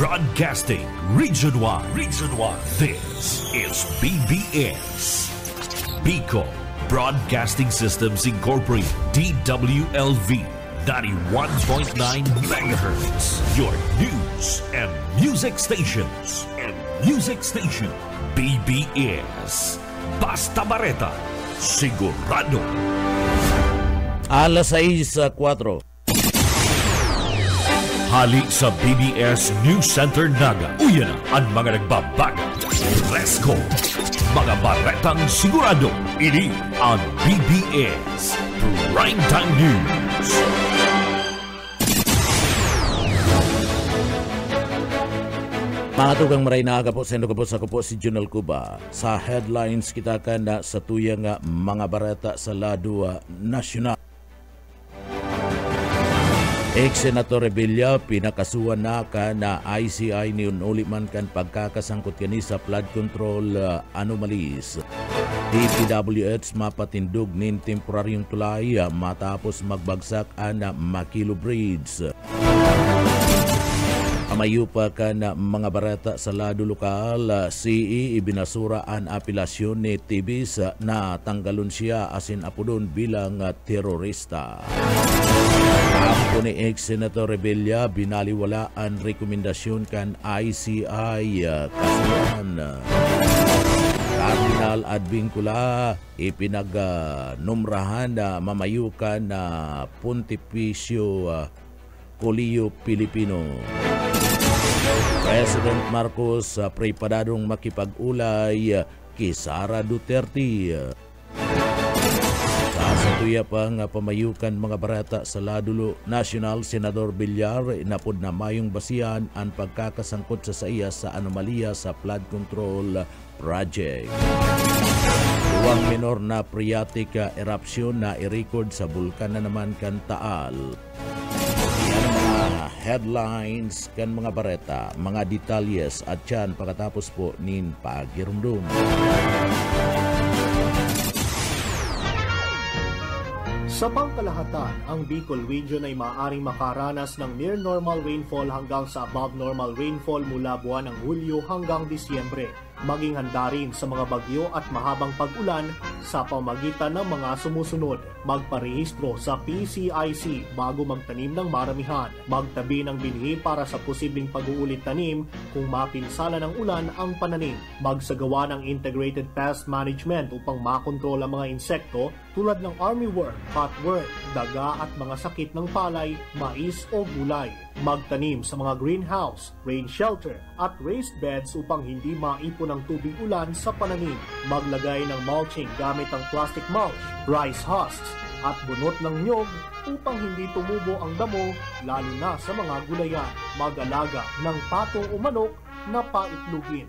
Broadcasting Region 1. This is BBS. Bicol Broadcasting Systems Incorporated. DWLV 91.9 MHz. Your news and music stations. BBS. Basta Bareta. Sigurado. Alas 6:04. Hali sa BBS News Center Naga. Uyan na ang mga nagbabaga. Let's go! Mga baretang sigurado. Ini ang BBS Primetime News. Mga tugang maray na aga po sa ko po si Junel Cuba. Sa headlines kita ka na sa tuyang mga bareta sa Ladua Nacional. Ex-Senator Revilla, pinakasuhan na ka na ICI ni uli man kan pagkakasangkot kani sa flood control anomalies. DPWH mapatindog nin temporaryong tulay matapos magbagsak ang Makilo Bridge. Amayo pa ka na mga barata sa lado lokal, CE ibinasura ang apelasyon ni Tibis na tanggalon siya asin apodon bilang terorista. Ako ni ex-Senator Revilla, binaliwala ang rekomendasyon kan ICI kasuhan. Cardinal Advincula ipinag-numrahan na mamayukan na Pontificio Colegio Pilipino. President Marcos preparadong makipag-ulay kay Sara Duterte. Sa tuya pang pamayukan mga barata sa Ladulo National, Senador Villar inapod na mayong basihan ang pagkakasangkot sa iya sa anomalya sa flood control project. Duwang minor na phreatic eruption na i-record sa bulkan na naman kan Taal. Yan mga headlines kan mga bareta, mga detalyes at yan pagkatapos po nin pagirumdum. Sa pangkalahatan, ang Bicol Region ay maaaring makaranas ng near normal rainfall hanggang sa above normal rainfall mula buwan ng Hulyo hanggang Disyembre. Maging handa rin sa mga bagyo at mahabang pag-ulan sa pamagitan ng mga sumusunod. Magparehistro sa PCIC bago magtanim ng maramihan. Magtabi ng binhi para sa posibleng pag-uulit tanim kung mapinsala ng ulan ang pananim. Magsagawa ng integrated pest management upang makontrol ang mga insekto tulad ng armyworm, cutworm, daga at mga sakit ng palay, mais o gulay. Magtanim sa mga greenhouse, rain shelter at raised beds upang hindi maipon ang tubig ulan sa pananim. Maglagay ng mulching gamit ang plastic mulch, rice husks at bunot ng nyog upang hindi tumubo ang damo lalo na sa mga gulayan. Mag-alaga ng pato o manok na paitlugin.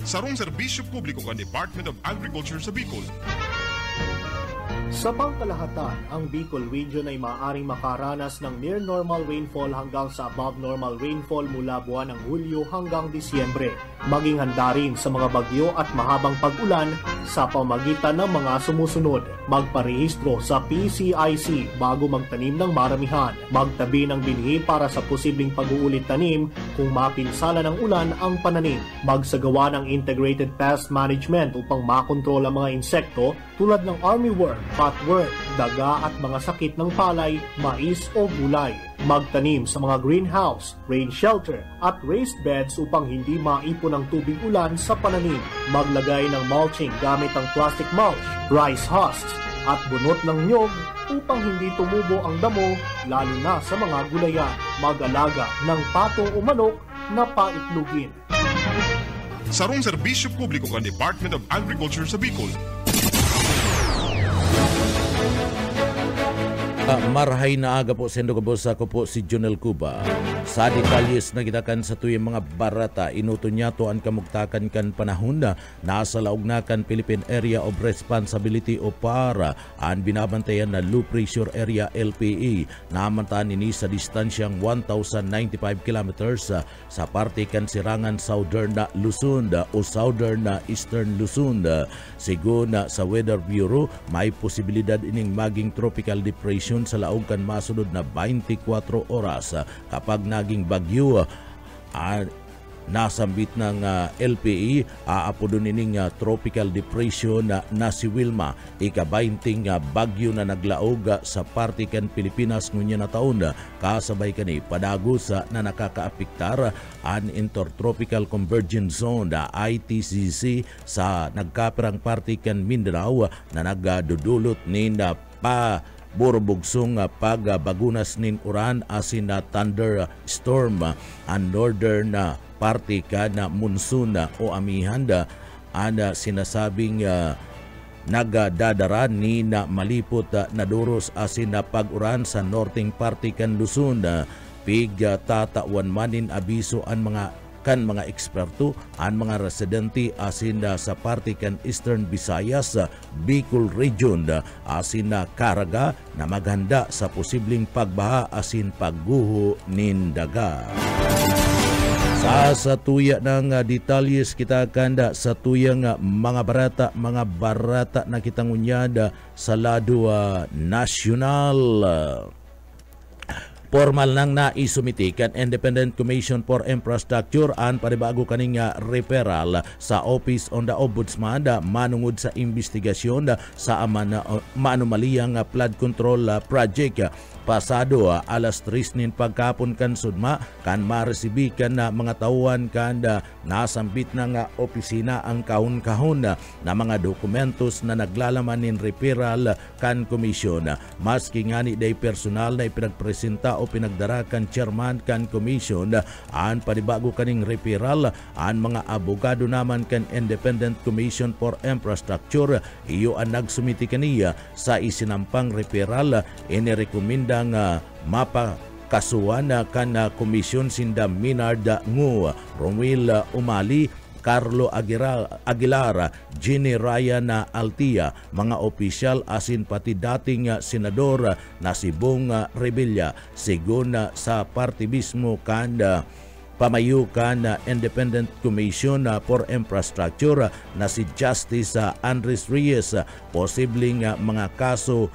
Sarong serbisyo publiko kan Department of Agriculture sa Bicol. Sa pangkalahatan, ang Bicol Region ay maaaring makaranas ng near normal rainfall hanggang sa above normal rainfall mula buwan ng Hulyo hanggang Disyembre. Maging handa rin sa mga bagyo at mahabang pag-ulan sa pamagitan ng mga sumusunod. Magparehistro sa PCIC bago magtanim ng maramihan. Magtabi ng binhi para sa posibleng pag-uulit tanim kung mapinsala ng ulan ang pananim. Magsagawa ng integrated pest management upang makontrol ang mga insekto tulad ng armyworm, cutworm, daga at mga sakit ng palay, mais o gulay. Magtanim sa mga greenhouse, rain shelter at raised beds upang hindi maipon ang tubig ulan sa pananim. Maglagay ng mulching gamit ang plastic mulch, rice husks at bunot ng nyog upang hindi tumubo ang damo lalo na sa mga gulayan. Mag-alaga ng pato o manok na paitlugin. Sarong serbisyo publiko kan Department of Agriculture sa Bicol. Marahay na aga po, sendo ko po si Junel Cuba. Sa detalyes na kitakan sa tuyang mga barata, inuto niya to ang kamugtakan kan panahon na nasa laog na kan Philippine Area of Responsibility o PARA ang binabantayan na low pressure area LPE namantaan ini sa distansyang 1,095 kilometers sa parte kan sirangan Southern na Luzon o Southern na Eastern Luzon. Sigon sa Weather Bureau, may posibilidad ining maging tropical depression sa laog kan masunod na 24 oras kapag naging bagyo nasambit ng LPE aapo doon ining tropical depression na si Wilma, ika-20 bagyo na naglaog sa parte kan Pilipinas ngunya na taon, kasabay kani padagos na nakakaapektar an Intertropical Convergence Zone ITCZ sa nagkapirang parte kan Mindanao na nagdudulot ni burubugsong pagbagunas nin uran asin na thunderstorm ang northern parte ka na monsoon o amihanda ana sinasabing nagdadara ni na malipot na duros asin na pag-uran sa northeng parte kan Luzon. Tatawan manin abiso ang mga eksperto ang mga residente asin sa parte kan Eastern Visayas, Bicol Region asin na Caraga na maghanda sa posibleng pagbaha asin pagguho nin daga. Sa tuya ng detalyes kita kanda sa tuyang mga barata na kitang unyada sa lado nasyonal. Formal nang naisumiti kan Independent Commission for Infrastructure an panibago kaning referral sa Office on the Ombudsman manungod sa investigasyon sa maanumaliyang flood control project. Pasado alas 3 nin pagkapon kan sudma kan maresibi kan mga tauhan kan nasambit ng opisina ang kahon-kahon na mga dokumentos na naglalaman nin referral kan komisyon. Maski ngani day personal na ipinagpresenta o pinagdara kan chairman kan komisyon an panibago kaning referral an mga abogado naman kan Independent Commission for Infrastructure iyo ang nagsumiti kaniya sa isinampang referral inirekomenda nga mapakasuhan kan komisyon sinda Minard Ngu, Romil Umali, Carlo Aguilar, Jenny Ryan Altia, mga opisyal asin pati dating senador na si Bong Revilla, sigon sa parti mismo kan pamayukan na Independent Commission for Infrastructure na si Justice Andres Reyes, posibleng mga kaso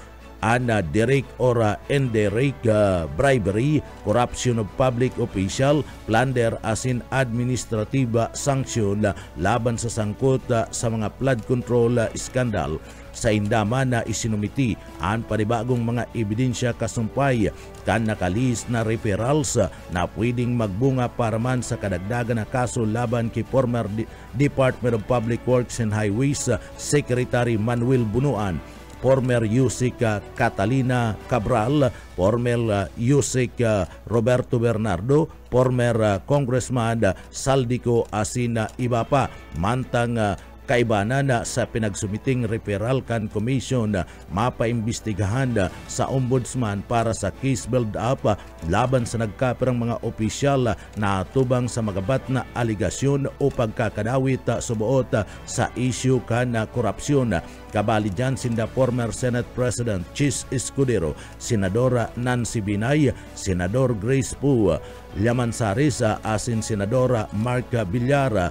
ana direct or indirect bribery, corruption of public official, plunder asin administrative sanction laban sa sangkot sa mga flood control scandal. Sa indaman na isinumiti ang panibagong mga ebidensya kasumpay kan nakalis na referrals na pwedeng magbunga para man sa kadagdagan na kaso laban kay former Department of Public Works and Highways Secretary Manuel Bunuan, former Yusik Catalina Cabral, former Yusik Roberto Bernardo, former Congressman Saldico Asina iba pa, mantang kaibanan sa pinagsumiting referral kan komisyon mapaimbestigahan sa ombudsman para sa case build-up laban sa nagkapirang mga opisyal na tubang sa magabat na aligasyon o pagkakadawit subuot sa issue kan korupsyon. Kabali dyan sinda former Senate President Chis Escudero, Senadora Nancy Binay, Senador Grace Poe Llamansares asin Senadora Marca Villar.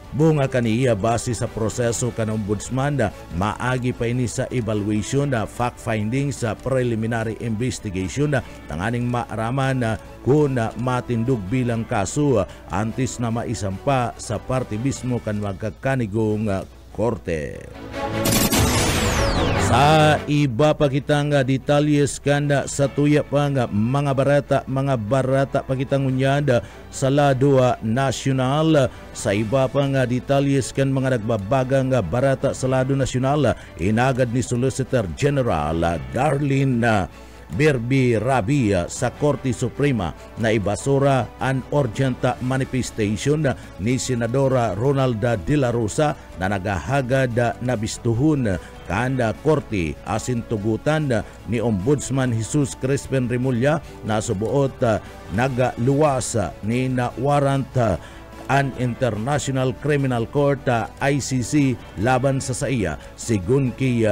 Bunga kaniya base sa proseso kan ombudsman maagi pa ini sa evaluation fact finding sa preliminary investigation tanganing maaraman kung matindog bilang kaso antes na maisampa sa parte mismo kan magkakanigong korte. Sa iba pa kitang detalyes kanda sa tuya pa nga mga barata pa kitang unyada sa lado nasyonal. Sa iba pa nga detalyes kan mga nagbabagang barata sa lado nasyonal, inagad ni Solicitor General Darlene Berbi Rabia sa Korte Suprema na ibasura an urgent manifestation ni Senadora Ronalda de la Rosa na nagahagad na bistuhon kanda korte asin tugutan ni Ombudsman Jesus Crispin Remulla na subuot nagaluwas ni na warrant an International Criminal Court ICC laban sa iya. Sigun kay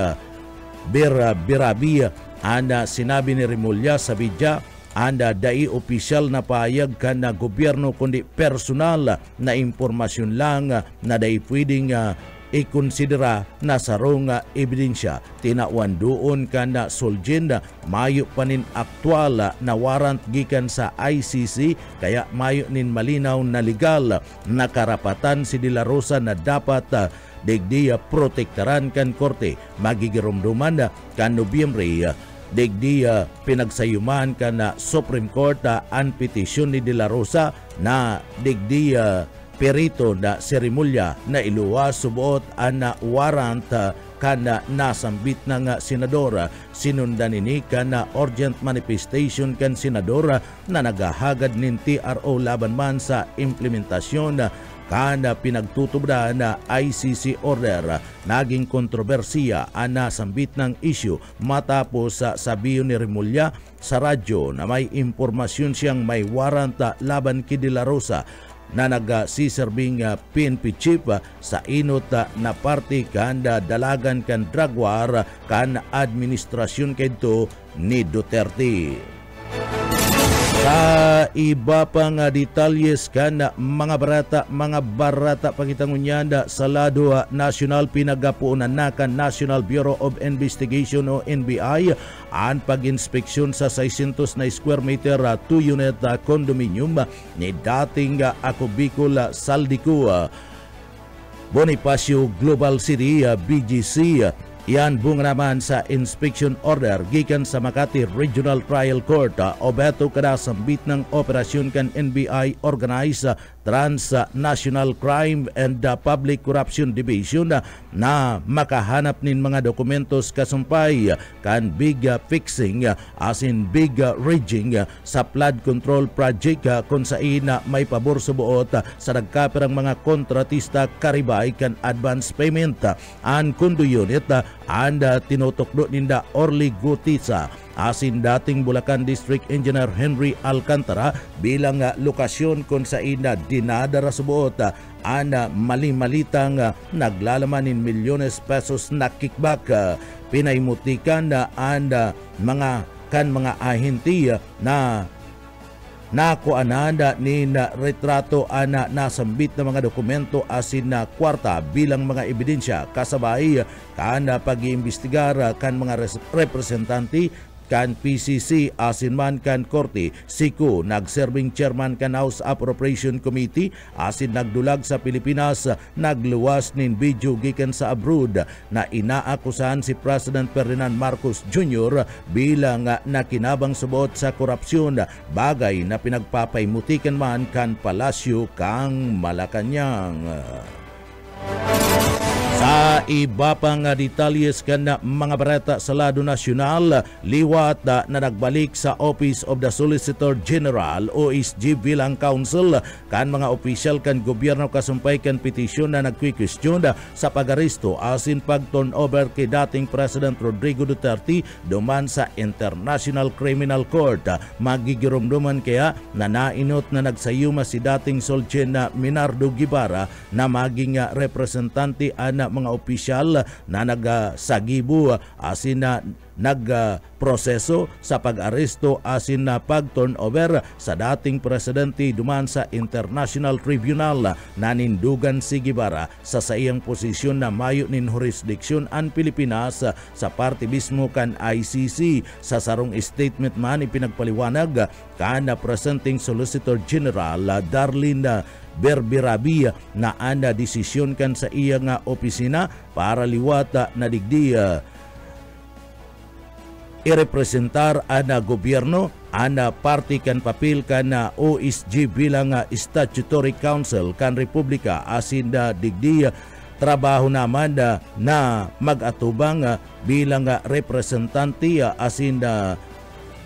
Birabi anda sinabi ni Remulla sa bidya anda dai opisyal na payag kan na gobyerno kundi personal na impormasyon lang na dai pwedeng ikonsidera na sarong ebidensya. Tinawan doon ka na Solgen mayo panin aktual na warrant gikan sa ICC kaya mayo nin malinaw na legal na karapatan si De La Rosa na dapat digdiya protektaran kan korte. Magigirumduman kan Nobyembre digdiya pinagsayuman ka na Supreme Court ang petisyon ni De La Rosa na digdiya perito na seremolya na iluwas subuot ang warrant kana nasambit ng senador. Sinundan ini kana urgent manifestation kan senador na nagahagad nin TRO laban man sa implementasyon kana pinagtutubda na ICC order. Naging kontrobersiya ang nasambit ng issue matapos sa sabiyo ni Remulla sa radyo na may impormasyon siyang may warrant laban kay De La Rosa na nagsiserving PNP chief sa inot na party kan dalagan kan drug war kan administrasyon kadto ni Duterte. Sa iba pang detalyes kan mga barata pakitangunyanda sa lado national pinagapuunan na kan National Bureau of Investigation o NBI ang pag-inspeksyon sa 600 na square meter 2-unit condominium ni dating Ako Bicol Saldico Bonifacio Global City BGC. Yan bunga naman sa inspection order gikan sa Makati Regional Trial Court o beto kada sambit ng operasyon kan NBI Organized Transnational Crime and Public Corruption Division na makahanap nin mga dokumentos kasumpay kan big fixing as in big rigging sa flood control project kung saan may pabor subuot sa nagkapirang mga kontratista karibay kan advance payment an kundo unit and tinutokdo ninda Orly Gutisa asin dating Bulacan District Engineer Henry Alcantara bilang lokasyon kung saan dinadara subuot ang mali-malitang naglalaman in milyones pesos na kickback. Pinaimutikan ang mga ahenti na nakuananda ni retrato ana nasambit na mga dokumento asin na kwarta bilang mga ebidensya kasabay kan pag-iimbestigar kan mga representante kan PCC asin man kan korte. Siko nagserving chairman kan House Appropriation Committee asin nagdulag sa Pilipinas nagluwas nin video gikan sa abroad na inaakusahan si President Ferdinand Marcos Jr. bilang nakinabang subot sa korupsyon, bagay na pinagpapaymutikan man kan Palasyo kang Malacanang. Sa iba pang detalyes kan mga barata sa lado nasyonal, liwat na nagbalik sa Office of the Solicitor General OSG bilang counsel kan mga opisyal kan gobyerno kasumpay kan petisyon na nagkwestiyon sa pag-aresto asin pag-turnover kay dating President Rodrigo Duterte duman sa International Criminal Court. Magigirumduman kaya na nainot na nagsayuma si dating Solgen Minardo Guevara na maging representante na mga opisyal na nagsagibo asin na nagproseso sa pag-aresto asin na pag-turnover sa dating presidente duman sa International Tribunal. Nanindugan si Guevara sa sayang posisyon na mayo nin jurisdiksyon ang Pilipinas sa parte mismo kan ICC. Sa sarong statement man ipinagpaliwanag kan Presenting Solicitor General Darlene Berberabi na ana desisyon kan sa iya nga opisina para liwata na digdi irepresentar ana gobyerno ana party kan papel kan OSG bilang statutory council kan Republika asin digdi trabaho naman na mag-atubang bilang representante asin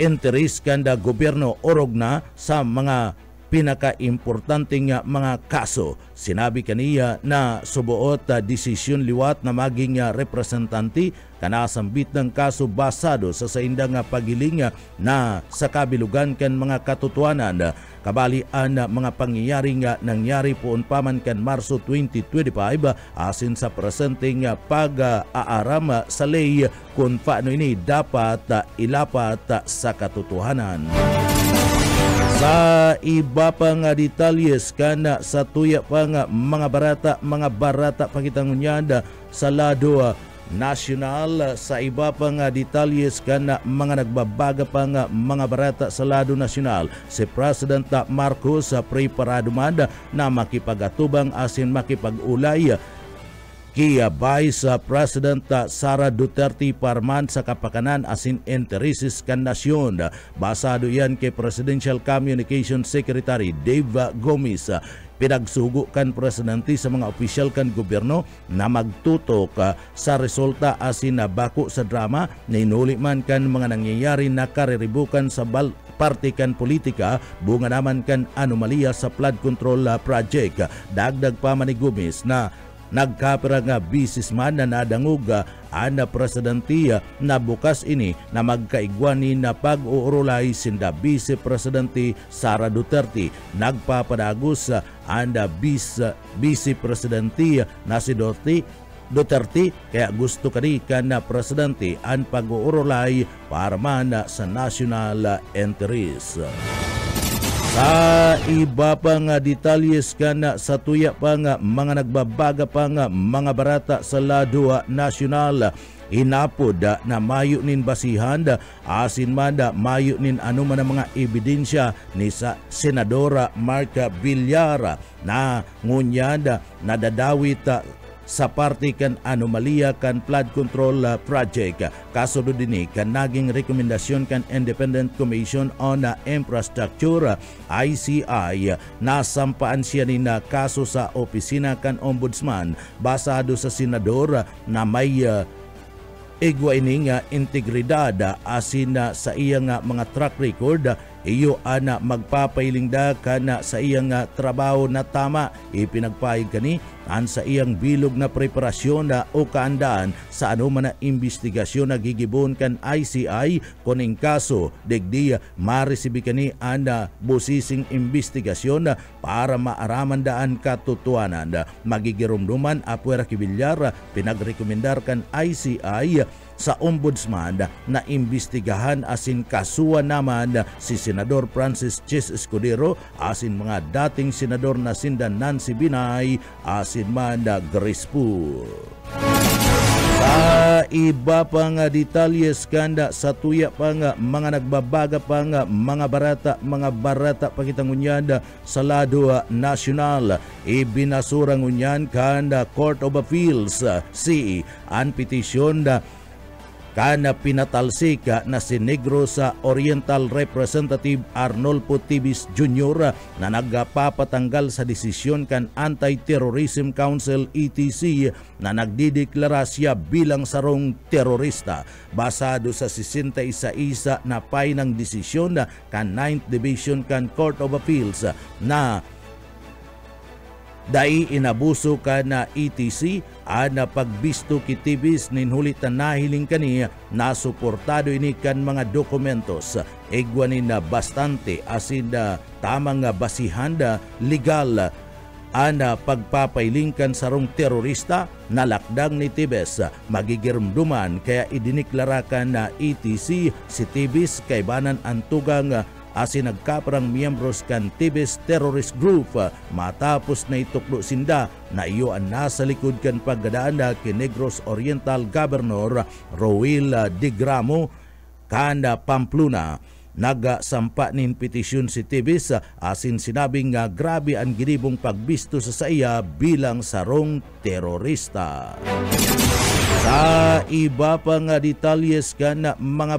interes kan gobyerno orog na sa mga pinaka-importanting mga kaso. Sinabi kaniya na subuot desisyon liwat na maging representante kanasambit ng kaso basado sa saindang pagiling na sa kabilugan kan mga katotohanan kabalian mga pangyayari nga nangyari poon paman kan Marso 2025 asin sa presenteng pag-aaram sa ley kung paano ini dapat ilapat sa katotohanan. Sa iba pa nga detalyes kana sa tuya pa nga mga barata pakitangunyanda sa lado nasyonal. Sa iba pa nga detalyes kana mga nagbabaga pa nga mga barata sa lado nasyonal, si President Marcos preparado man na makipagatubang asin makipag-ulay kaya Vice President Sara Duterte parman sa kapakanan asin intereses kan nasyon. Basado yan kay Presidential Communication Secretary Dave Gomez. Pinagsugo kan presidente sa mga opisyal kan gobyerno na magtutok sa resulta asin na bako sa drama na inuli man kan mga nangyayari na kariribukan sa parte kan politika bunga naman kan anomalya sa flood control project. Dagdag pa man ni Gomez na nagkapira nga businessman na nadangog ana presidentiya na bukas ini na magkaigwani na pag-uurulay sinda Vice Presidente Sara Duterte. Nagpapadagos ana Vice Presidentiya na si Duterte kaya gusto kanikan na presidente ang pag-uurulay para man sa national interest. Sa iba pa nga detalyes kana sa tuya pa nga mga nagbabaga pa nga mga barata sa lado nasyonal, inapod na mayo nin basihan asin man mayo nin anuman ang mga ebidensya ni sa Senadora Marca Villar na ngunyada nadadawit sa parte kan anomalya kan flood control project. Kasunod din kan naging rekomendasyon kan Independent Commission on Infrastructure ICI na sampaan siya ni na kaso sa opisina kan Ombudsman basado sa senador na may igwaining integridad asin sa iyang mga track record. Iyo ana magpapailing da kana sa iyang trabaho na tama. Ipinagpahig kani an sa iyang bilog na preparasyon o kaandaan sa anuman na investigasyon na gigibon kan ICI kuning kaso digdi maresibi kani ana busising investigasyon para maaraman daan katotohanan. Magigirumduman apwera kibilyar pinagrekomendar kan ICI sa Ombudsman na imbestigahan asin kasuhan naman si Senador Francis Chis Escudero asin mga dating senador na sinda Nancy Binay asin man Grispo. Sa iba pa nga detalyes kanda sa tuya pa nga mga nagbabaga pa nga mga barata pakitangunyanda sa lado nasyonal, ibinasurang unyan kanda Court of Appeals CE ang petisyon kana pinatalsik na si Negros Oriental Representative Arnolfo Tibis Jr. na nagpapatanggal sa desisyon kan Anti-Terrorism Council ETC na nagdideklara siya bilang sarong terorista basado sa 61 na painang desisyon kan 9th Division kan Court of Appeals na dai inabuso ka na ETC na pagbisto kitibis ninhulitan nahiling kaniya na suportado ini kan mga dokumentos egwanin na bastante asin tamang basihanda legal ana pagpapailingkan sarong terorista na lakdang ni Tibes magigirumduman kaya idiniklarakan na ETC si Tibes kay banan antugang asin nagkaparang miyembros kan Tibes Terrorist Group matapos na ituklo sinda na iyo ang nasa likod kan paggadaan kay Negros Oriental Governor Roel De Gramo kanda Pamplona. Nagasampa nin petisyon si Tibes asin sinabing nga grabe ang ginibong pagbisto sa iya bilang sarong terorista. Sa iba pa nga detalyes kan mga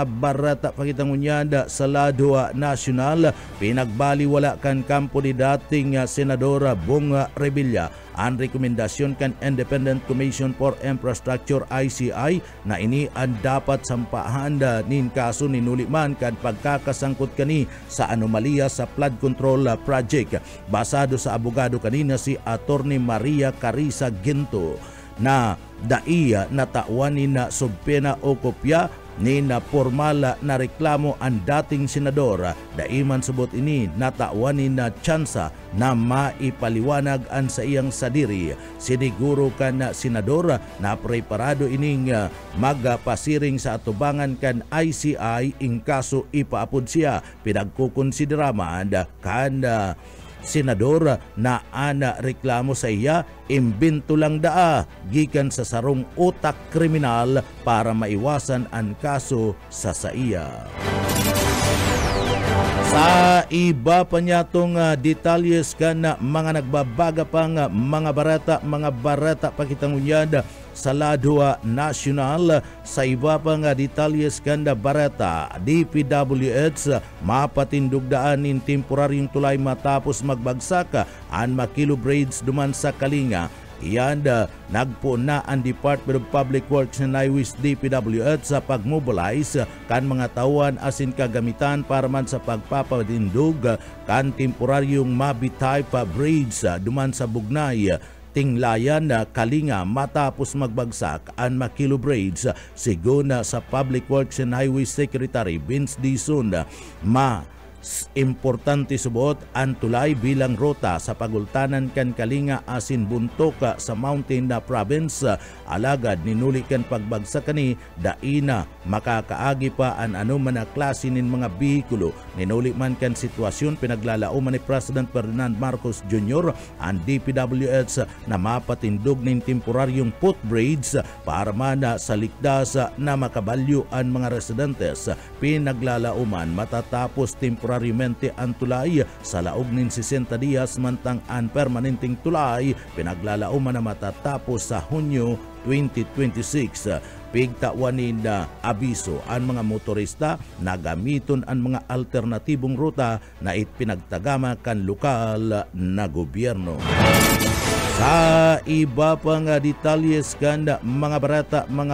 barata pakitangunyanda sa lado nasyonal, pinagbaliwala kan kampo ni dating Senadora Bong Revilla ang rekomendasyon kan Independent Commission for Infrastructure ICI na ini ang dapat sampahan nin kaso ninuliman kan pagkakasangkot kani sa anomalya sa flood control project. Basado sa abogado kanina si Attorney Maria Carissa Ginto na daiya na tauanin na subpena o kopya ni na formal na reklamo ang dating senador. Daiman subot ini natawanin na tsansa na maipaliwanag ang sa iyang sadiri. Siniguro kan na senador na preparado ining magpasiring sa atubangan kan ICI in kaso ipaapod siya. Pinagkukonsideraman kan senador na ana reklamo sa iya imbento lang daa gikan sa sarong utak kriminal para maiwasan ang kaso sa iya. Sa iba pa niya itong detalyes kan mga nagbabaga pang mga barata pakitangunyad sa Ladua National. Sa iba pang detalyes kan barata DPWH mapatindugdaan in temporaryong tulay matapos magbagsak ang makilo braids duman sa Kalinga. Iyan nagpo na ang Department of Public Works and Highways DPWH sa pagmobilize kan mga tawan asin kagamitan para man sa pagpapadindog kan temporaryong mabitay pa bridge duman sa Bugnay Tinglayan Kalinga matapos magbagsak ang makilo bridge. Siguna sa Public Works and Highways Secretary Vince Dizon, importante subot ang tulay bilang ruta sa pagultanan kan Kalinga asin buntok sa Mountain Province. Alagad ninuli kan pagbagsak ni daina makakaagi pa ang anuman na klase nin mga bihikulo. Ninuli man kan sitwasyon pinaglalauman ni President Ferdinand Marcos Jr. ang DPWH na mapatindog nin temporaryong footbridge para man sa ligdas na makabalyo ang mga residentes. Pinaglalauman matatapos temporariamente ang tulay sa laog nin 60 dias mantang ang permanenteng tulay pinaglalauman na matatapos sa Hunyo 2026. Pigtawanin na abiso ang mga motorista na gamiton ang mga alternatibong ruta na ipinagtagama kan lokal na gobyerno. Sa iba pang detalyes kan mga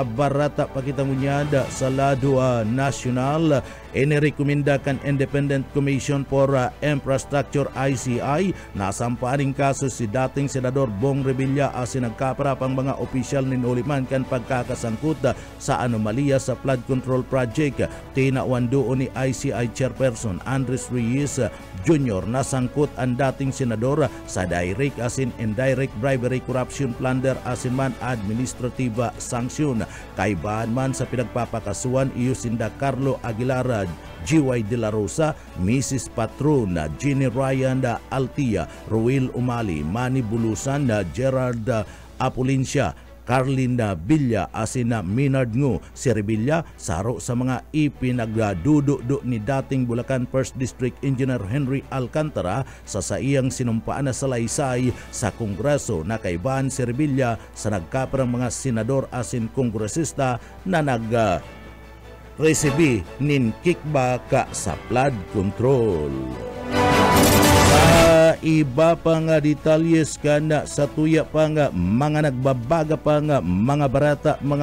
barata pakitangunyad sa Ladua National, inirekomenda kan Independent Commission for Infrastructure ICI na sampaning kaso si dating Senador Bong Revilla asin nagkaparapang mga opisyal ninuliman kan pagkakasangkot sa anomalya sa flood control project. Tinawan doon ni ICI Chairperson Andres Reyes Jr. na sangkot ang dating senador sa direct asin indirect bribery, corruption, plunder asin man administrative sanction. Kaibahan man sa pinagpapakasuan iyo sinda Carlo Aguilar, GY De La Rosa, Mrs. Patron, Jenny Ryan Altia, Ruel Umali, Manny Bulusan, Gerard Apulincia, Carlina Villa asin na Minard Ngo. Si Revilla saro sa mga ipinagdudo ni dating Bulacan 1st District Engineer Henry Alcantara sa iyang sinumpaan na salaysay sa Kongreso. Nakaibahan si Revilla sa nagkaparang mga senador asin kongresista na resibi nin kickback sa flood control. Sa iba pang detalles kan sa tuya pang mga nagbabaga pang mga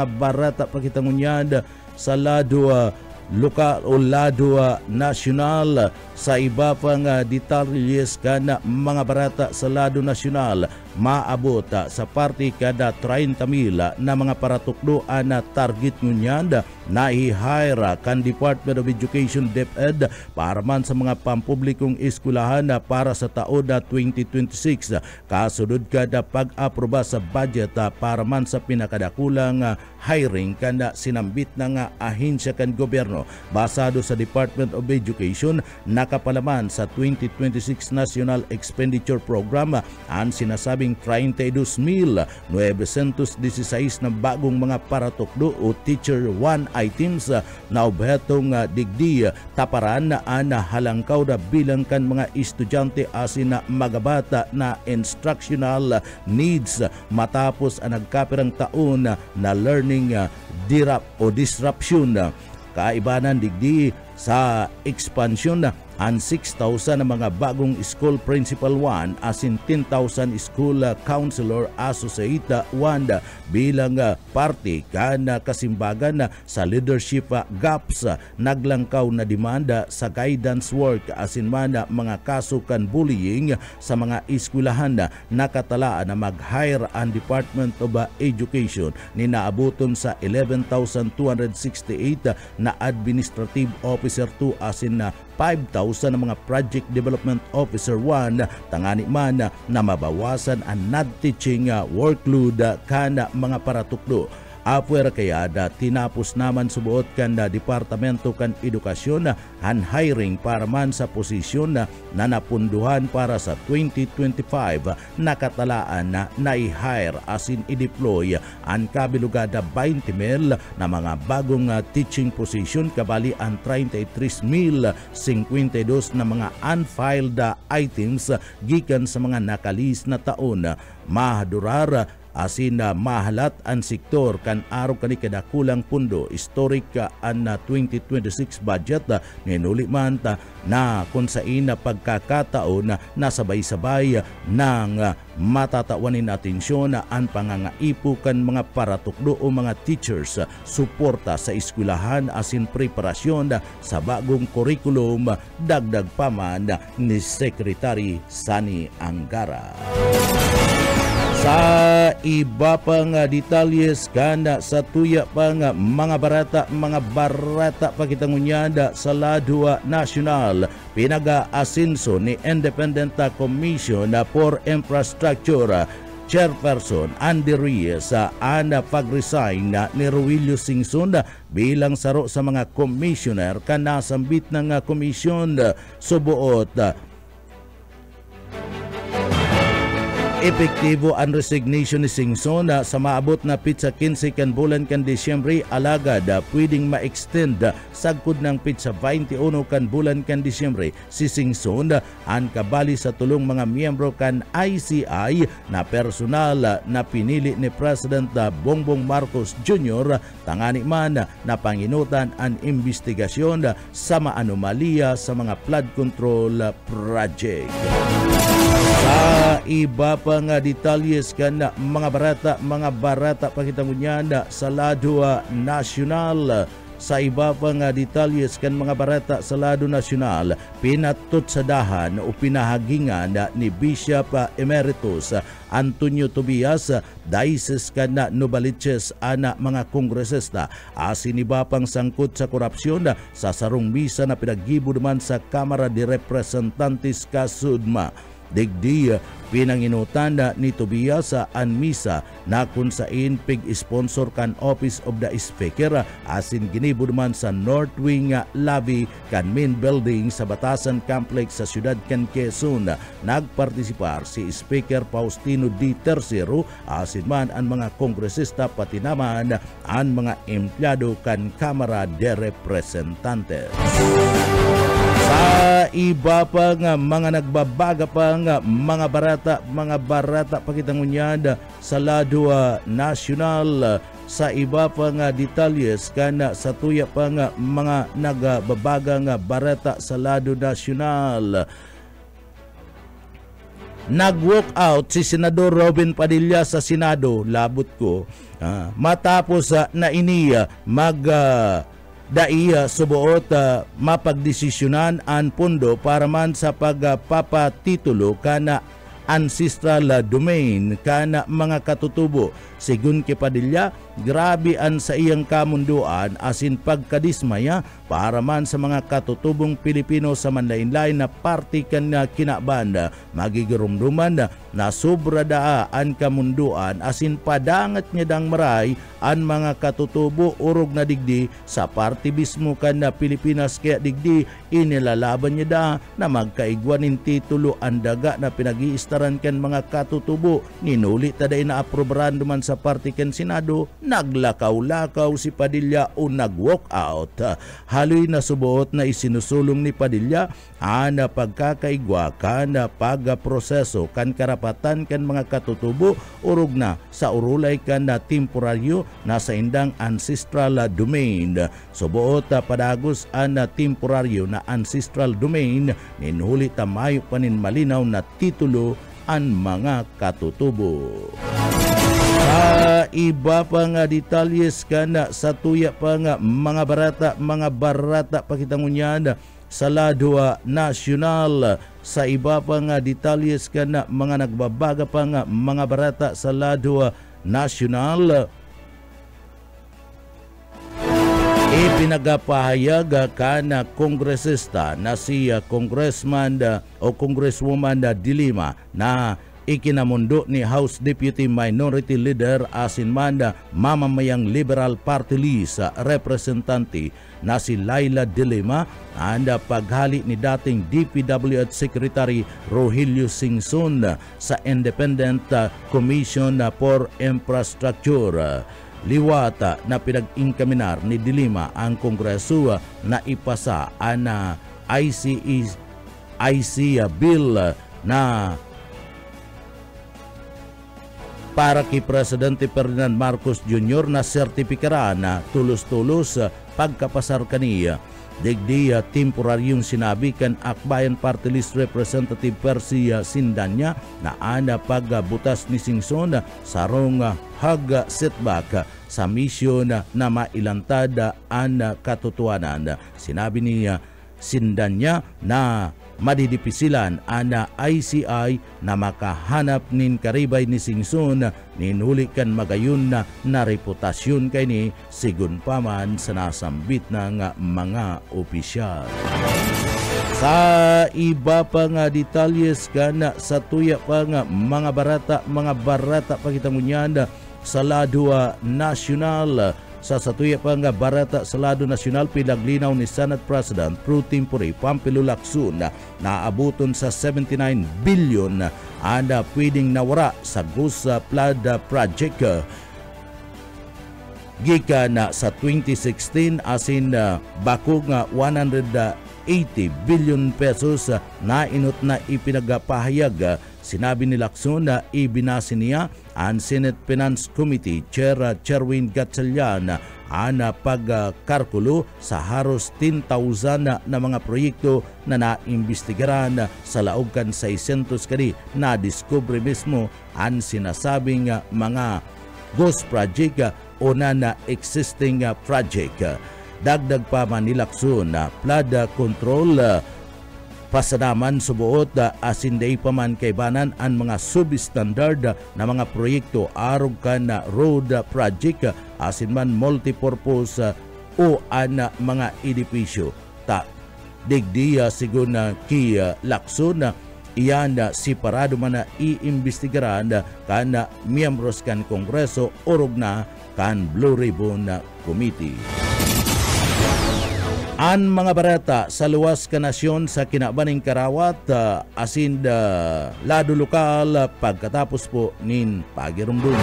barata pakitangunyad sa Ladua lokal o Ladua National. Sa iba pang detalles kan mga barata sa Ladua National, maabot sa parte kada 30,000 na mga paratukdoan na target ngunyan na i-hire kan Department of Education DepEd para man sa mga pampublikong eskulahan para sa taon 2026. Kasunod kada pag-aproba sa budget para man sa pinakadakulang hiring kada sinambit ng ahensya kan gobyerno. Basado sa Department of Education, nakapalaman sa 2026 National Expenditure Program ang sinasabing 32,916 na bagong mga paratukdo o Teacher 1 items na obhetong digdi taparan na halangkaw na bilang kan mga estudyante asin na magabata na instructional needs matapos ang nagkapirang taon na learning disruption. Kaibanan digdi sa expansion ang 6,000 na mga bagong school principal 1 asin 10,000 school counselor associate 1 bilang parte kan kasimbagan sa leadership gaps naglangkaw na demanda sa guidance work asin man mga kaso kan bullying sa mga eskwelahan nakatalaan na mag-hire ang Department of Education ni naabuton sa 11,268 na administrative officer 2 asin na 5,000 na mga project development officer 1 tangani man na mabawasan ang non-teaching workload kana mga paratukdo. Apuer kaya tinapos naman subuot kan Departamento kan Edukasyon ang hiring para man sa posisyon na napunduhan para sa 2025 nakatalaan na i-hire asin i-deploy ang kabilugada 20,000 na mga bagong teaching position kabali ang 33,052 na mga unfiled items gikan sa mga nakalis na taon. Mahadurar asin mahalat ang sektor kan araw kani kada kulang pundo historic ang 2026 budget ninuli man na kung sain na pagkakataon na sabay-sabay ng matatawanin atensyon ang pangangaipo kan mga paratukdo o mga teachers suporta sa eskwelahan asin preparasyon sa bagong kurikulum dagdag paman ni Secretary Sani Angara. Sa iba pang detalyes kanda sa tuya pang mga barata pakitangunyada sa Ladua National pinaga-asinso ni Independent Commission for Infrastructure Chairperson Andy Reyes ana pag-resign ni Ruilio Singson bilang saro sa mga commissioner kanasambit ng komisyon subuot epektibo ang resignation ni Singson sa maabot na pitsa 15 kan bulan kan Disyembre alagad pwedeng ma-extend sagkod ng pitsa 21 kan bulan kan Disyembre. Si Singson ang kabali sa tulong mga miyembro kan ICI na personal na pinili ni President Bongbong Marcos Jr. tangani man na panginutan ang investigasyon sa maanomalya sa mga flood control project. Sa iba pang detalyes kan mga barata pakitangunyada sa Ladua National. Sa iba pang detalyes kan mga barata sa Lado National, pinatutsadahan o pinahagingan ni Bishop Emeritus Antonio Tobias Diocese kan Novaliches ana mga kongresista asin iba pang sangkot sa korupsyon sa sarong misa na pinaggibo naman sa Kamara de Representantes kasudma. Digdi pinanginutan ni Tobias ang misa na kung sain pig-sponsor kan Office of the Speaker asin ginibod man sa North Wing lobby kan main building sa Batasan Complex sa siyudad kan Quezon. Nagpartisipar si Speaker Faustino D. Tercero asin man ang mga kongresista pati naman ang mga empleyado kan Kamara de Representantes. Sa iba pa nga mga nagbabaga pa nga mga barata pakitangunyada sa Ladua National. Sa iba pa nga detalyes kana sa tuya pa nga mga nagbabaga nga barata sa Lado National. Nag-walk out si Senador Robin Padilla sa Senado, labot ko, matapos na iniya daiya subuot mapagdesisyonan ang pondo para man sa pagpapatitulo kana ancestral domain kana mga katutubo. Sigun kay Padilla, grabe ang sa iyang kamunduan asin pagkadismaya para man sa mga katutubong Pilipino sa manlain-lain na party kan kinabanda. Magigurumduman na sobra daa ang kamunduan asin padangat niya dang maray ang mga katutubo urog na digdi sa party mismo kan na Pilipinas kaya digdi inilalaban niya da na magkaigwanin titulo ang daga na pinag-iistaran kan mga katutubo. Ninuli taday na aprobaran duman sa party kan Senado naglakaw-lakaw si Padilla o nag-walk out. Haloy na subuot na isinusulong ni Padilla ana pagkakaigwa kan pagproseso kan karapatan kan mga katutubo urog na sa urulay kan na temporaryo na sa indang ancestral domain. Subuot padagos an temporaryo na ancestral domain ninhuli tamayo panin malinaw na titulo ang mga katutubo. Iba pa nga detalyes kana sa tuya pa nga mga barata pakitangunyan sa Ladwa Nacional. Sa iba pa nga detalyes kana mga nagbabaga pa nga mga barata sa Ladwa Nacional. Ipinagapahayag kana kongresista na si Congressman o Congresswoman Dilima na ikinamundo ni House Deputy Minority Leader asin man mamamayang Liberal Party List representante na si Laila Dilima anda paghali ni dating DPWH Secretary Rogelio Singson sa Independent Commission for Infrastructure. Liwata na pinag-inkaminar ni Dilima ang Kongreso na ipasa ana IC bill na para kay Presidente Ferdinand Marcos Jr. na sertipikaran na tulos-tulos pagkapasar kaniya. Digdi temporaryong sinabi kan Akbayan Party List Representative Percy Sindanya na ana pagbutas ni Singson sarong hag setback sa misyon na mailantad ang katotohanan. Sinabi niya Sindanya na madidipisilan ana ICI na makahanap nin karibay ni Singson ninhulikan magayon na reputasyon kay ni sigun paman sa nasambit ng mga opisyal. Sa iba pa nga detalyes kana sa tuya pa nga mga barata pakitangunyan sa Ladwa Nacional. Sa satuya pa nga barata sa Lado Nacional pinaglinaw ni Senate President pro tempore Pampilo Lacson na naabuton sa 79 billion ana pwedeng nawara sa Gusa Flood Project. Gika na sa 2016 asin bako nga 180 billion pesos na inot na ipinagpahayag. Sinabi ni Lacson na ibinasi niya ang Senate Finance Committee Chair Cherwin Gatchalian ana pagkarkulo sa haros 10,000 na mga proyekto na naimbestigaran sa laog kan 600 kani na diskubre mismo ang sinasabing mga ghost project o na existing project. Dagdag pa man ni Lacson na flood control pasanaman subuot asin day paman kaybanan ang mga substandard na mga proyekto arog kan na road project asin man multipurpose o an mga edipisyo. Digdiya sigun ki Lacson iyan separado man na iimbestigaran kan miyembros kan Kongreso orog na kan Blue Ribbon Committee. An mga barata sa luwas ka nasyon sa kinabaning Karawat asin lado lokal pagkatapos po nin pagirumdum.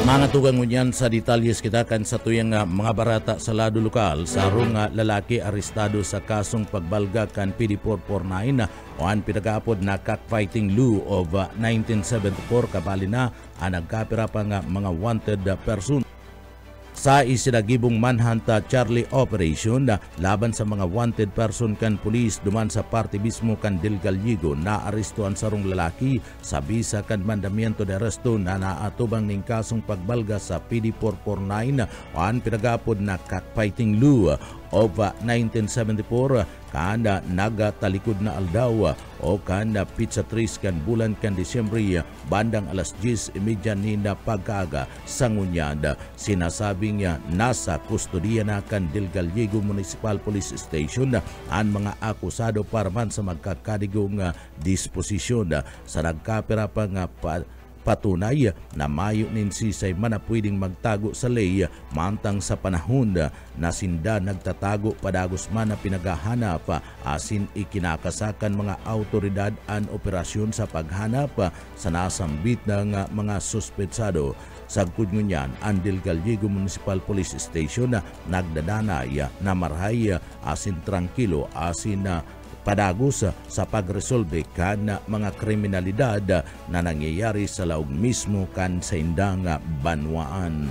Mga tugang ngunyan sa detalyes kita kan sa tuyang mga barata sa lado lokal sa arong lalaki arestado sa kasong pagbalga kan PD 449 o ang pinag-aapod na cockfighting law of 1974 kabali na ang nagkapira pa nga mga wanted person. Sa isinagibong manhunt Charlie Operation na laban sa mga wanted person kan pulis duman sa parte mismo kan Del Gallego na arestuan sarong lalaki sa bisa kan mandamiento de arresto na naatubang ning kasong pagbalga sa PD 449 o ang pinagapod na cockfighting law of 1974 kanda nagatalikod na aldaw o kanda pizza tris kan bulan kan Disyembre bandang alas 10:30 ni na pagkaga sa ngunyad. Sinasabing nasa kustodiya na kan Del Gallego Municipal Police Station ang mga akusado para man sa magkakadigong disposisyon sa nagkapira pa nga patunay na mayo nin sisay man na pwedeng magtago sa lay mantang sa panahon na sinda nagtatago padagos man na pinagahanap asin ikinakasakan mga autoridad an operasyon sa paghanap sa nasambit ng mga suspetsado. Sagkod ngunyan, ang Del Gallego Municipal Police Station nagdadanay na marhay asin tranquilo asin padagos sa pagresolve kan mga kriminalidad na nangyayari sa laog mismo kan sa indang banwaan.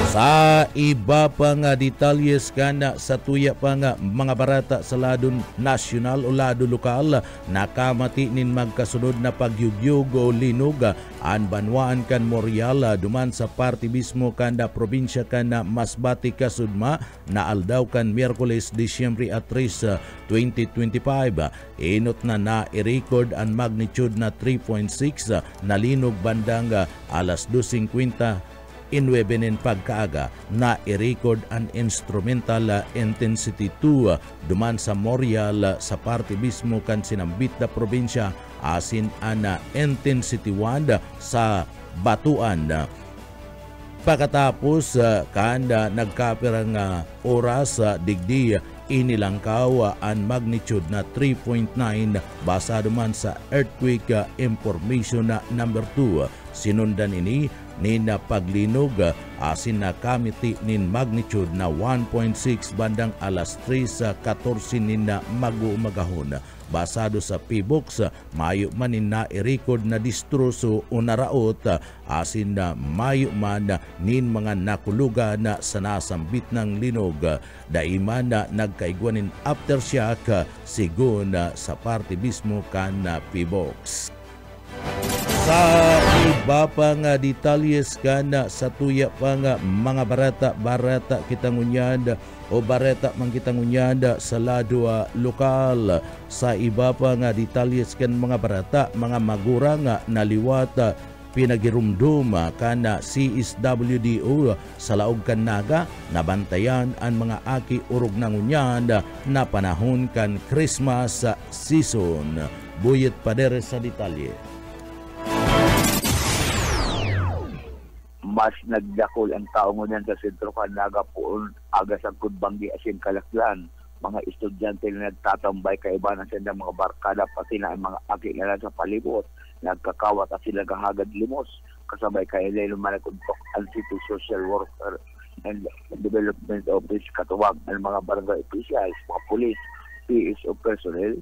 Sa iba pa nga detalyes kana sa tuya pa nga mga barata sa lado nasyonal o lado lokal, nakamati nin magkasunod na pagyugyug o linog an banwaan kan Morial duman sa parte mismo kanda probinsya kan Masbate Kasudma na aldaw kan Miyerkules Disyembre 3, 2025. Inot na i-record ang magnitude na 3.6 na linog bandang alas 2:50 inwebenen pagkaaga na i-record ang instrumental intensity 2 duman sa Morial sa parte mismo kan sinambit na probinsya asin ana intensity 1 sa Batuan. Pagkatapos kanda nagkapirang oras digdi inilangkaw ang magnitude na 3.9 basado man sa earthquake information na number 2. Sinundan ini nina paglinog asin na kamiti nin magnitude na 1.6 bandang alas 3:14 nina mag-umagahon. Basado sa PBOX, mayo man na i-record na distroso o naraot asin na mayo man nin mga nakulugan sa nasambit ng linog. Daiman na nagkaigwanin aftershock sigon sa parte mismo kan PBOX. Sa iba pa nga detalyes kana sa tuya pa nga mga barata kitangunyad o barata man kitangunyad sa lado lokal. Sa iba pa nga detalyes kan mga barata mga magurang naliwat pinagirumdum kana CSWDO sa laog kan Naga nabantayan ang mga aki urog nangunyad na panahon kan Christmas season. Buyet padere sa detalye. Mas nagdakol ang tao ngunyan sa sentro kan Naga poon aga sa Kudbangi asin Kalaklan. Mga estudyante na nagtatambay kaiba ng sendang mga barkada pati na ang mga aki na sa palibot. Nagkakawat at sila gahagad limos. Kasabay kay Lelo Manakuntok ang City Social Worker and Development Office katuwag ang mga barangay officials, mga police, PSO personnel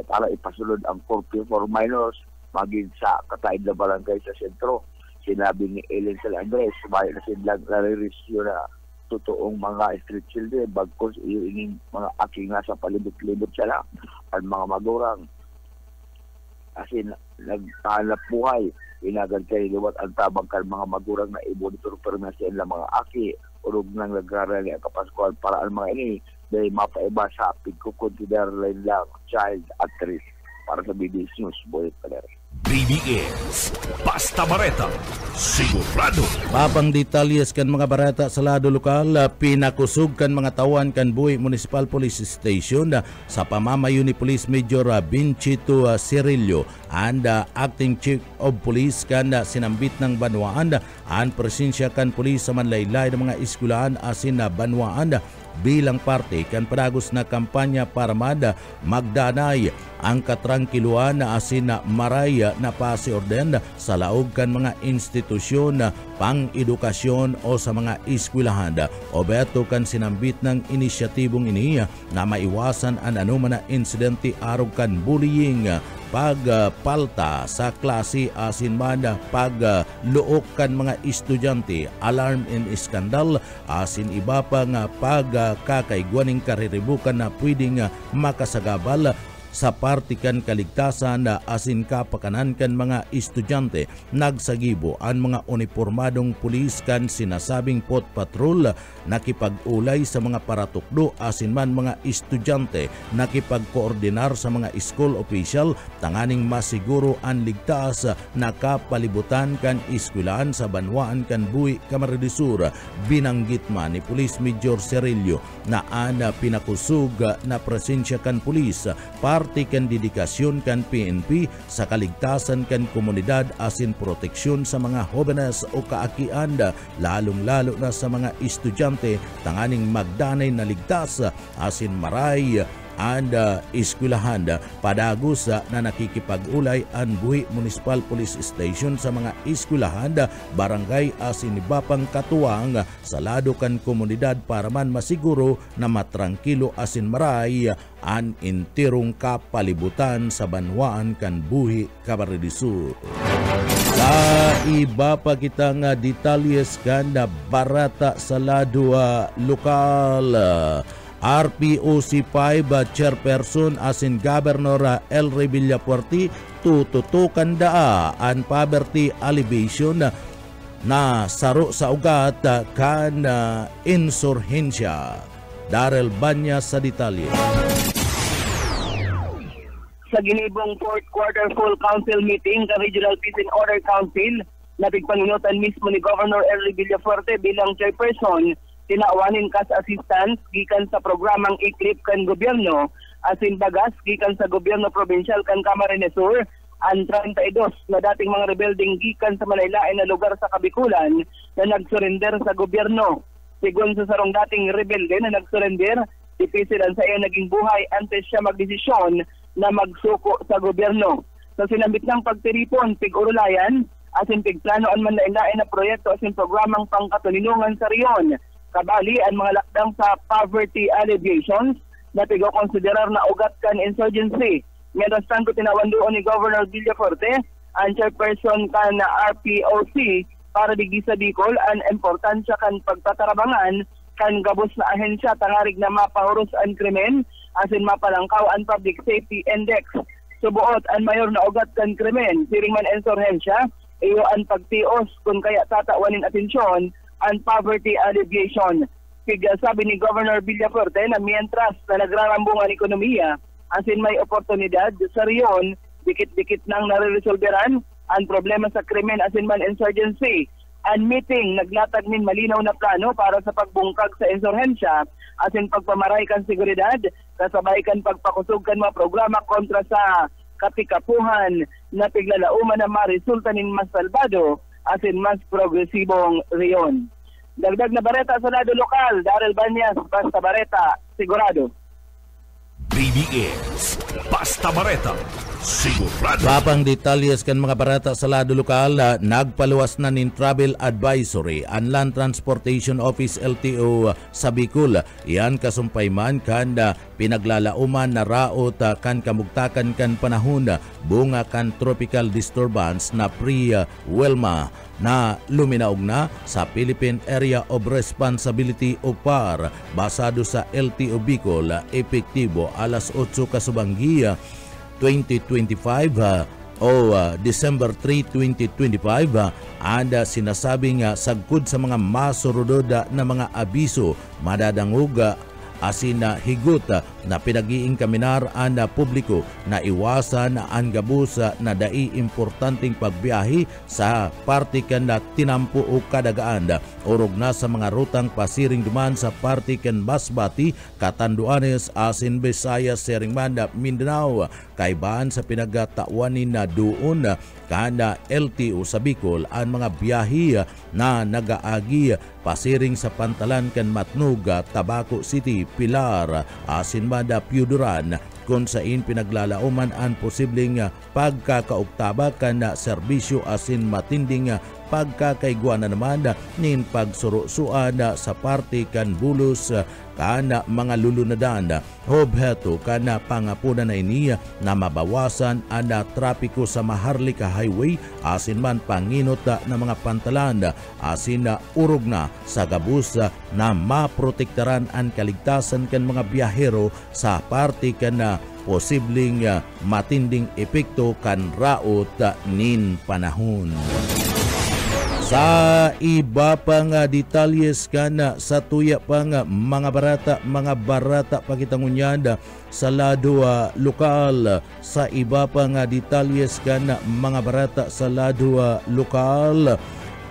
para ipasulod ang curfew for minors maging sa kataid na barangay sa sentro. Sinabi ni Ellen Sal Andres, sumayo na silang nare-rescue na totoong mga street children bagkos iining mga aking nasa palibot-libot sila ang mga magurang. Kasi nagtahanap buhay, inagad kayo liwat ang tabang kan mga magurang na i-monitor permasyon ng mga aki urog ng nagrarali ang kapaskuhan para ang mga ini dahil mapaiba sa pagkukonsider lang child at risk. Para sa BBS News, Boy Paler. BBS, basta bareta, sigurado. Mapang detalyes kan mga barata sa lado lokal, pinakusog kan mga tawan kan Buhi Municipal Police Station sa pamamayo ni Police Major Vincito Cirillo and Acting Chief of Police kan sinambit ng Banwaan ang presensya kan police sa manlaylay ng mga eskwelahan asin na Banwaan bilang parte kan padagos na kampanya para magdanay ang katrangkiluan na asin na maraya na pasiorden sa laog kan mga institusyon pang-edukasyon o sa mga eskwelahan. O beto kan sinambit ng inisyatibong ini na maiwasan ang anuman na insidente arog kan bullying, pagpalta sa klase asin man pagluok kan mga estudyante, alarm and skandal asin iba pa nga pagkakaigwaning kariribukan na pwedeng makasagabal sa partikan kaligtasan na asin kapakanan kan mga estudyante. Nagsagibo ang mga uniformadong pulis kan sinasabing pot patrol nakipag-ulay sa mga paratukdo asin man mga estudyante, nakipag-koordinar sa mga school official tanganing masiguro ang ligtas na kapalibutan kan eskwelahan sa Banwaan kan Buhi Camarines Sur. Binanggit man ni Police Major Cirillo na ana pinakusog na presensya kan pulis para parte kan dedikasyon kan PNP sa kaligtasan kan komunidad asin proteksyon sa mga hobenes o kaakian, lalong-lalo na sa mga estudyante tanganing magdanay na ligtas asin maray and eskwelahan. Padagos na nakikipag-ulay ang Buhi Municipal Police Station sa mga eskwelahan, barangay asin iba pang katuwang sa lado kan komunidad para man masiguro na matrangkilo asin maray ang intirong kapalibutan sa banwaan kan Buhi, Camarines Sur. Sa iba pa kita nga detalyes kan barata sa lado lokal, RPOC 5 Chairperson asin Governor Elry Villapuerte tututukan ang poverty alleviation na saro sa ugat kan insurhensya. Darrell Banya sa detalye. Sa ginibong 4th quarter full council meeting sa Regional Peace and Order Council, napigpanunutan mismo ni Governor Elry Villafuerte bilang chairperson, tinaawanin kas assistance gikan sa programang ICLIP kan gobyerno, asin bagas gikan sa gobyerno provincial kan Camarines Sur, ang 32 na dating mga rebelding gikan sa malaylain na lugar sa Kabikulan na nagsurrender sa gobyerno. Sigon sa sarong dating rebelde na nagsurrender, difícil ang sa iya naging buhay antes siya magdesisyon na magsuko sa gobyerno. Sa sinambit ng pagtiripon, pig-urulayan, asin pigplano ang manlain-lain na proyekto asin programang pangkatuninungan sa riyon. Kabali ang mga lakdang sa poverty alleviations na pigo-konsiderar na ugat kan insurgency. Mientras tanto, tinawan doon ni Governor Villafuerte, ang chairperson kan RPOC para digdi sa Bicol ang importansya kan pagtatarabangan kan gabos na ahensya tangarig na mapahuros ang krimen asin mapalangkaw ang public safety index. Subuot ang mayor na ugat kan krimen, siring man insurhensya, iyo ang pagtios kung kaya tatawanin atensyon ang poverty alleviation. Sabi ni Governor Villafuerte na mientras na nagrarambong ang ekonomiya, asin may oportunidad sa riyon, dikit-dikit nang nare-resolveran ang problema sa krimen asin man insurgency. Ang meeting naglatag min malinaw na plano para sa pagbungkag sa insurhensya asin pagpamaray kan seguridad, kasabay kan pagpakusog kan mga programa kontra sa katikapuhan na piglalauman na maresulta nin mas salbado asin mas progresibong riyon. Dagdag na bareta sa lado lokal, Darrell Banyas, Basta Bareta, Sigurado. BBS Basta Bareta, Sigurado. Papang detalyes kan mga barata sa lado lokal, nagpaluwas na nin Travel Advisory ang Land Transportation Office LTO sa Bicol. Iyan kasumpay man kan pinaglalauman na raot kan kamugtakan kan panahon bunga kan tropical disturbance na pre-Wilma na luminaog na sa Philippine Area of Responsibility o PAR basado sa LTO Bicol, epektibo alas 8 kasubanggi 2025 o December 3, 2025, ada sinasabing sagkod sa mga masurudod na mga abiso madadangog asin higot na pinag-iing kaminar ang publiko na iwasan ang gabos na dai importanteng pagbiyahe sa parte kan na tinampo o kadagaan. Orog na sa mga rutang pasiring duman sa parte kan Masbati, Catanduanes, asin Visayas, Seringman, Mindanao. Kaibaan sa pinagatawanin na doon kada LTO sa Bicol ang mga biyahe na nagaagi pasiring sa pantalan kan Matnog, Tabaco City, Pilar, Asinmada, Piuduran, kung saan pinaglalauman ang posibleng pagkakaoktaba kan serbisyo asin matinding pagkakaigwa na naman nin pagsurusuan sa parte kan bulos kan mga lulunadan. Obheto kan pangapunan na ini na mabawasan ang trapiko sa Maharlika Highway asin man panginot na mga pantalan asin urog na sa gabus na maprotektaran ang kaligtasan kan mga biyahero sa parte kan posibleng matinding epekto kan raot nin panahon. Sa iba pang detalyes kan sa tuya pang mga barata pakitangunyan sa lado lokal. Sa iba pang detalyes kan mga barata sa lado lokal,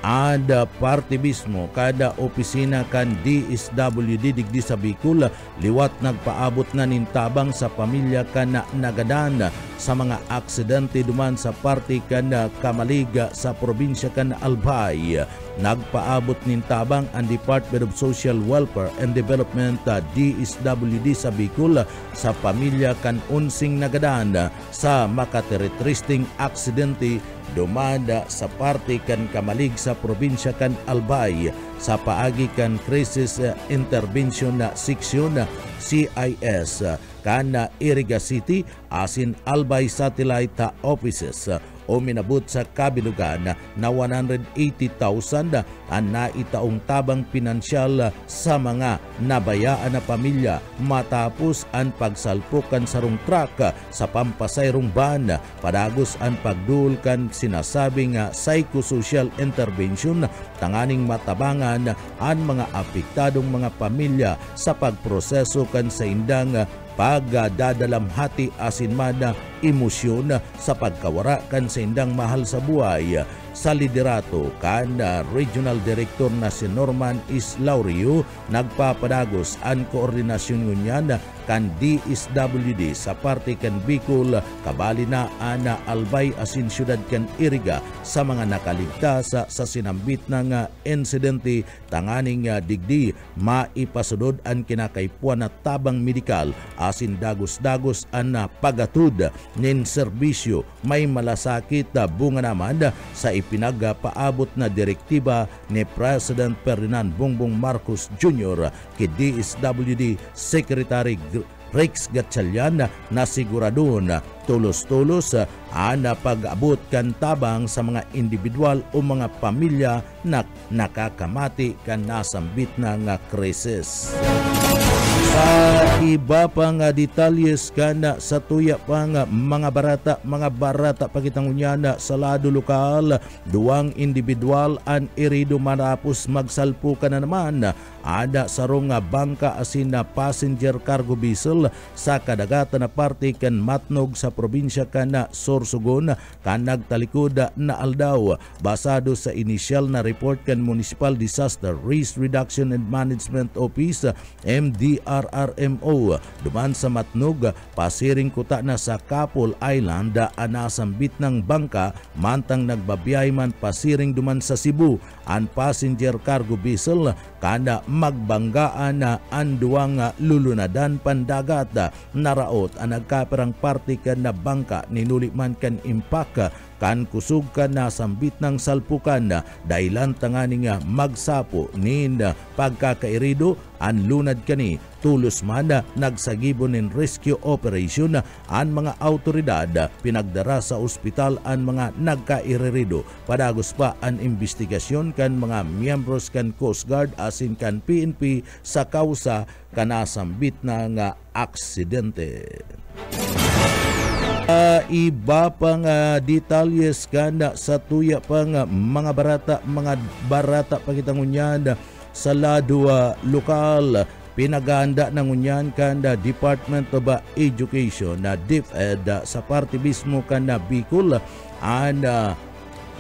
ada party mismo kada opisina kan DSWD digdi sa Bicol liwat nagpaabot na nintabang sa pamilya kan nagadana sa mga aksidente duman sa party kan Kamaliga sa probinsya kan Albay. Nagpaabot nintabang ang Department of Social Welfare and Development DSWD sa Bicol sa pamilya kan unsing nagadana sa makateretristing aksidente dumanda sa parte kan Kamalig sa probinsya kan Albay sa paagi kan Crisis Intervention na Seksyon CIS kan Iriga City asin Albay Satellite Offices o minabot sa kabilugan na 180,000 ang naitaong tabang pinansyal sa mga nabayaan na pamilya matapos ang pagsalpukan sa rong truck sa pampasayrong van padagos ang pagdulkan sinasabing psychosocial intervention tanganing matabangan ang mga apektadong mga pamilya sa pagproseso kan sa indang pagdadalamhati asin man emosyon sa pagkawara kan sa indang mahal sa buhay. Sa liderato kan Regional Director na si Norman Islaurio nagpapadagos ang koordinasyon ngunyan kan DSWD sa parte kan Bicol kabali na ana Albay asin syudad kan Iriga sa mga nakaligtas sa sinambit ng insidente tanganing digdi maipasudod ang kinakaipuan na tabang medikal asin dagos-dagos ang pagatud nin serbisyo may malasakit bunga naman sa ipinagpaabot na direktiba ni President Ferdinand Bongbong Marcos Jr. kay DSWD Secretary Rex Gatchalian na siguradon tulos-tulos ang pag-abot kan tabang sa mga individual o mga pamilya na nakakamati kan nasambit ng krisis. Sa iba pang detalyes kana sa tuya pang mga barata pakitang unyana sa lado lokal, duwang individual ang irido matapos magsalpukan na naman ada sarong bangka asin na passenger cargo vessel sa kadagatan na parte kan Matnog sa probinsya kan Sorsogon kan nagtalikod na aldaw basado sa inisyal na report kan Municipal Disaster Risk Reduction and Management Office MDRRMO duman sa Matnog pasiring kuta na sa Kapol Island anasambit ng bangka mantang nagbabiyay man pasiring duman sa Cebu ang passenger cargo vessel kada magbanggaan na anduang lulunadan pandagat naraot ang nagkaperang parte kan na bangka ninuli man kan impak kan kusog kan nasambit ng salpukan dahilan tanganing magsapo nin pagkakairido ang lunad kani tulos man nagsagibon nin rescue operation ang mga autoridad pinagdara sa ospital ang mga nagkairirido padagos pa ang investigasyon kan mga miyembros kan Coast Guard asin kan PNP sa kausa kanasambit na nga aksidente. Iba pang detalyes kan sa tuya pang mga barata pakitangunyan sa lado lokal pinaganda ng unyan kan Department of Education na DepEd sa parte mismo kan Bicol ang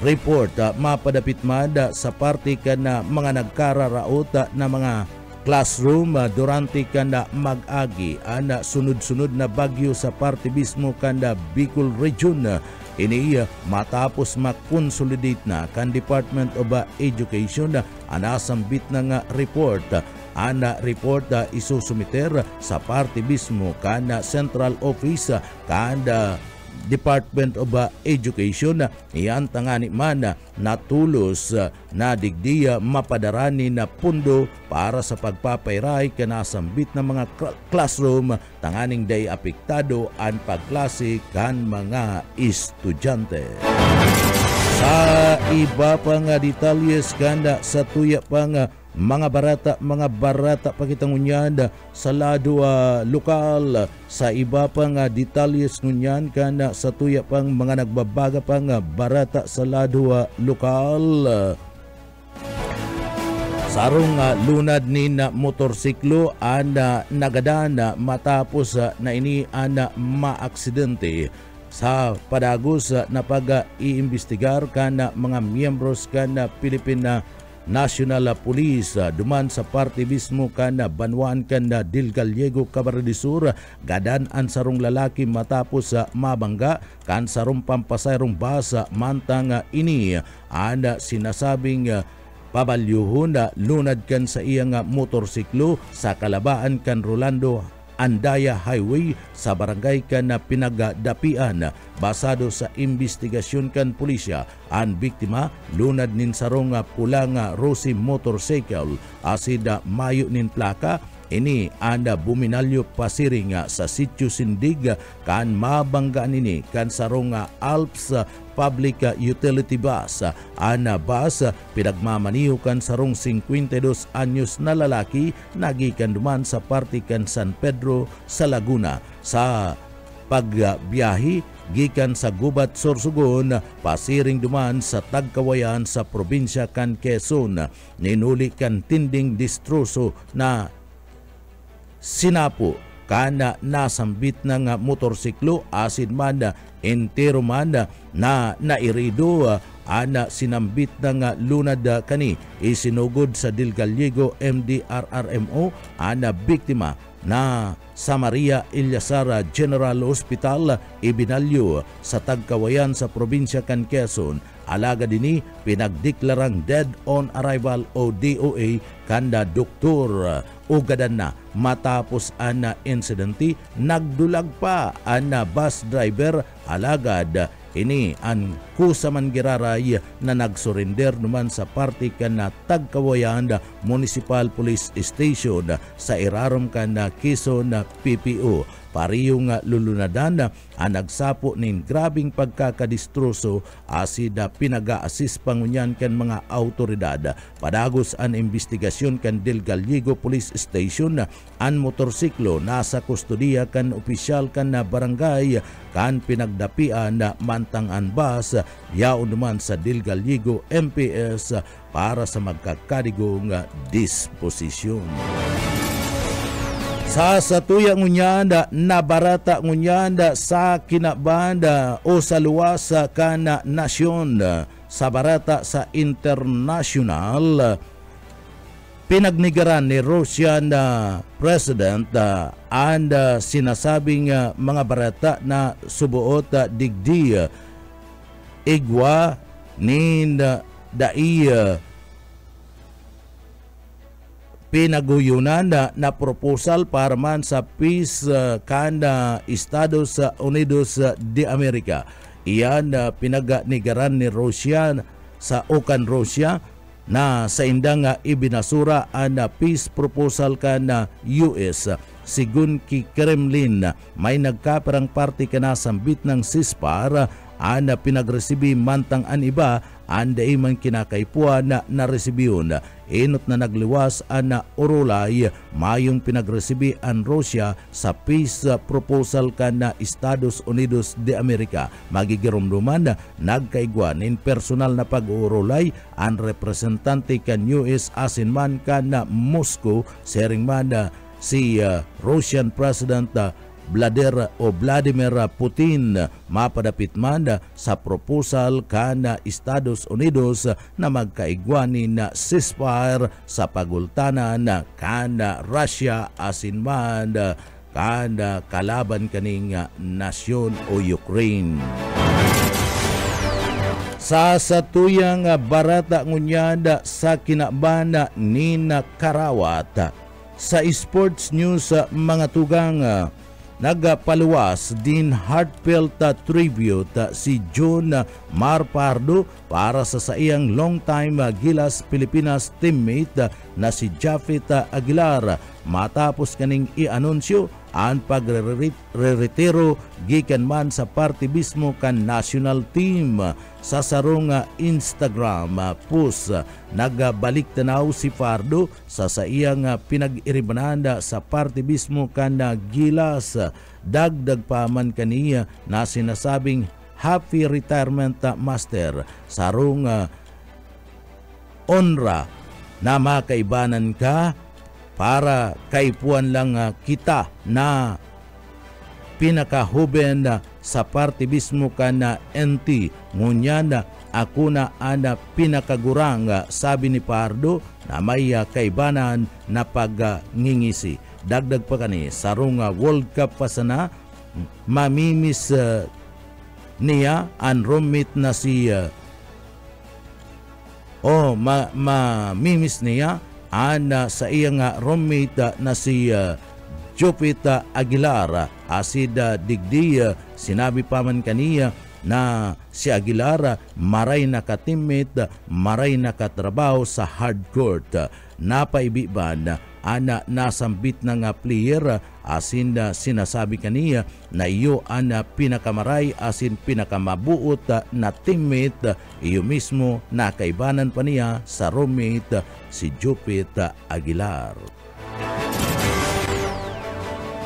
report mapadapit man sa parte kan mga nagkararaot na mga classroom durante kanda mag-agi ang sunod-sunod na bagyo sa parte mismo kanda Bicol Region. Ini matapos makonsolidate na kan Department of Education anasambit na nga report. Ang report isusumiter sa parte mismo kan Central Office kan Department of Education iyan tangani man natulos na digdiya mapadarani na pundo para sa pagpapairay kanasambit ng mga classroom tanganing day apektado ang pagklase kan mga estudyante. Sa iba pang detalyes kanda sa tuya pang mga barata pakitangunyan sa lado lokal sa iba pang detalyes ngunyan kana sa tuya pang mga nagbabaga pang barata sa lado lokal. Sarong lunad ni na motorsiklo ang nagadana matapos na ini ang maaksidente sa padagos na pag-iimbestigar kan mga miyembros kan Philippine National Police duman sa parte mismo kan Banwaan kan Del Gallego, Camarines Sur, gadan-an sarong lalaki matapos mabangga kan sarong pampasayrong basa mantang ini sinasabing pabalyuhon lunad kan sa iyang motorsiklo sa kalabaan kan Rolando Andaya Highway sa barangay kan pinagdapian. Basado sa investigasyon kan pulisya, ang biktima lunad nin sarong pulang Rossi motorcycle asid mayo nin plaka. Ini anda buminalyo pasiring sa sitio Sindig kan mabanggaan ini kan sarong Alps Public Utility Bus. Ana bus pinagmamaniho kan sarong 52 anyos na lalaki nagikan duman sa parte kan San Pedro sa Laguna. Sa pagbiyahe gikan sa Gubat, Sorsogon, pasiring duman sa Tagkawayan sa probinsya kan Quezon. Ninuli kan tinding distroso na sinapo kana nasambit ng motorsiklo asid man entero man na nairido sinambit ng lunad kani isinugod sa Del Gallego MDRRMO biktima na sa Maria Ilyasara General Hospital ibinalyo sa Tagkawayan sa probinsya kan Quezon. Alaga dini pinagdeklarang dead on arrival o DOA kanda doktor ugadan na matapos ana insidente. Nagdulag pa ana bus driver alagad ini ang kusaman giraray na nagsurrender naman sa parte kan Tagkawayan Municipal Police Station sa irarom kan Quezon PPO. Pariyong lulunadan ang nagsapo nin grabing pagkakadistroso asida pinaga-assist pangunyan kan mga autoridad. Padagos ang investigasyon kan Del Gallego Police Station ang motorsiklo nasa kustodiya kan opisyal kan barangay kan pinagdapian mantang ang bus yaon naman sa Del Gallego MPS para sa magkakadigong disposisyon. Sa satuyang ngunyanda na barata ngunyanda sa kinabanda o sa luwas kana nasyon sa barata sa international pinagnigaran ni Russian President and sinasabing mga barata na subuot digdi igwa nin dai pinaguyunan na proposal para man sa peace kana Estados Unidos de Amerika. Iyan pinaganigaran ni Russia sa ukan Russia na sa indang ibinasura ang peace proposal kana US. Sigun ki Kremlin may nagkaperang party kana sambit ng ceasefire ang pinagresibi mantang an iba anda man kinakaipuan na resibiyon. Inot na nagliwas ang orulay mayong pinagresibi ang Russia sa peace proposal kana Estados Unidos de Amerika. Magigirumduman nagkaigwan in personal na pag-uurulay ang representante kan US asin man kana Moscow sering man si Russian President Vladimir Putin mapadapit man sa proposal kana Estados Unidos na magkaigwanin na ceasefire sa pagultanan kana Russia asin man kana kalaban kaning nasyon o Ukraine. Sa satuyang barata ngunyada sa kinabana ni Karawat sa sports news mga tugang nagpaluwas din heartfelt tribute si John Marpardo para sa iyang long-time Gilas Pilipinas teammate na si Jafet Aguilar matapos kaning i-anunsyo ang pagre-retiro gikan man sa parte mismo kan national team. Sa sarong Instagram post nagbalik tanaw si Pardo sa iyang pinag-iribananda sa parte mismo kan Gilas. Dagdag pa man kaniya na sinasabing happy retirement master. Sarong onra na makaibanan ka para kaipuan lang kita na pinakahuben sa parte mismo ka na NT. Ngunya na ako na ana pinakagurang, sabi ni Pardo na may kaibanan na pagngingisi. Dagdag pa kani, sarong World Cup pa sana, mamimis niya ang roommate na si mamimis niya sa iyang roommate na si Jupiter Aguilar. Asid digdi, sinabi pa man kaniya na si Aguilar maray naka-teammate, maray nakatrabaho sa hardcourt. Napaibiban ana nasambit na nga player, asin sinasabi kaniya na iyo ana pinakamaray asin pinakamabuot na teammate. Iyo mismo nakaibanan pa niya sa roommate si Jupiter Aguilar.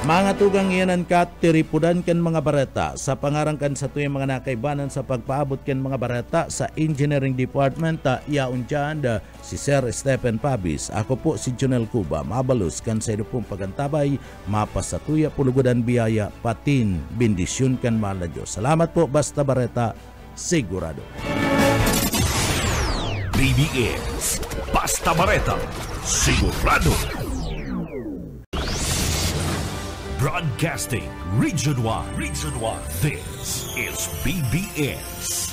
Mga tugang iyanan ka, tiripudan ken mga bareta sa pangarangkan sa tuyang mga nakaibanan sa pagpaabot ken mga bareta sa Engineering Department. Yaon dyan si Sir Stephen Pabis. Ako po si Jonel Cuba. Mabalos kan sa ino pong pagantabay, mapasatuya pulugudan biyaya, patin, bendisyon kan mahal na Diyos. Salamat po, basta bareta, sigurado. BBS Basta Bareta, sigurado. Broadcasting Region 1. This is BBS.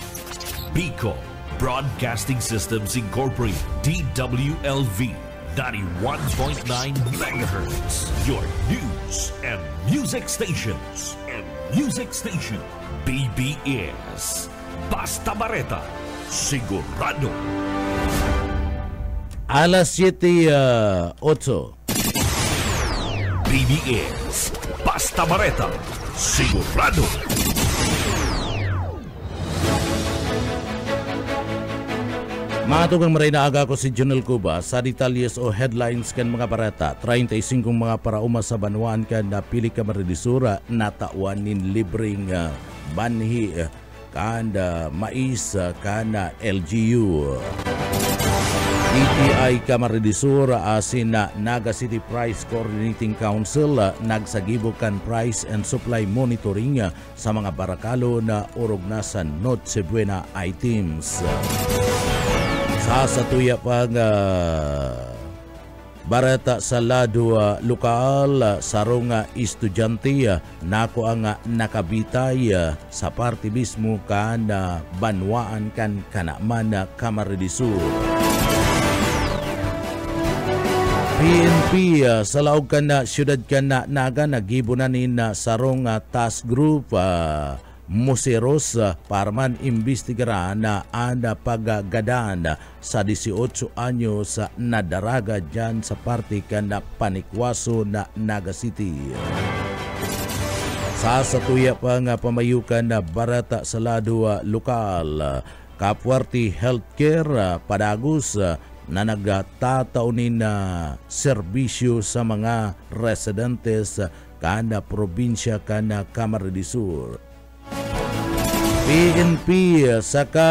Bicol Broadcasting Systems Incorporated. DWLV 91.9 MHz. Your news and music stations. BBS Basta Bareta, sigurado. Alas 7:08. BBS Basta Bareta, sigurado. Mga tugang maray na aga ko si Jonel Cuba sa detalyes o headlines kan mga barata. 35 mga parauma sa banwaan kan na pili ka maridisura na tawanin libreng banhi kan mais kan LGU. DTI Kamaridisura asin na Naga City Price Coordinating Council nagsagibukan price and supply monitoring sa mga barakalo na urugnasan Noche Buena items. Sa satuya pang barata sa lado lokal, sarong estudyante nako ang nakabitay sa parte mismo kan banwaan kan kanaman Kamaridisura. PNP sa laog ka na siyudad ka na Naga nagibunanin na sarong task group Museros para man imbestigara na ana paggadan sa 18 anyos na daraga dyan sa parte ka na Panikwaso na Naga City. Sa satuya pa nga pamayukan na barata sa lado lokal, Kapwarti Healthcare Padagos na nagtataunin na serbisyo sa mga residentes kada probinsya kana Kamaridisur. PNP saka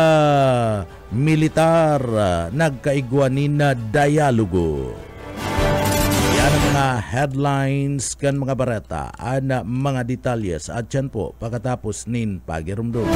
militar nagkaigwanin na dialogo. Yan ang mga headlines kan mga barata, ana mga detalyes at yan po pagkatapos nin pagirumdum.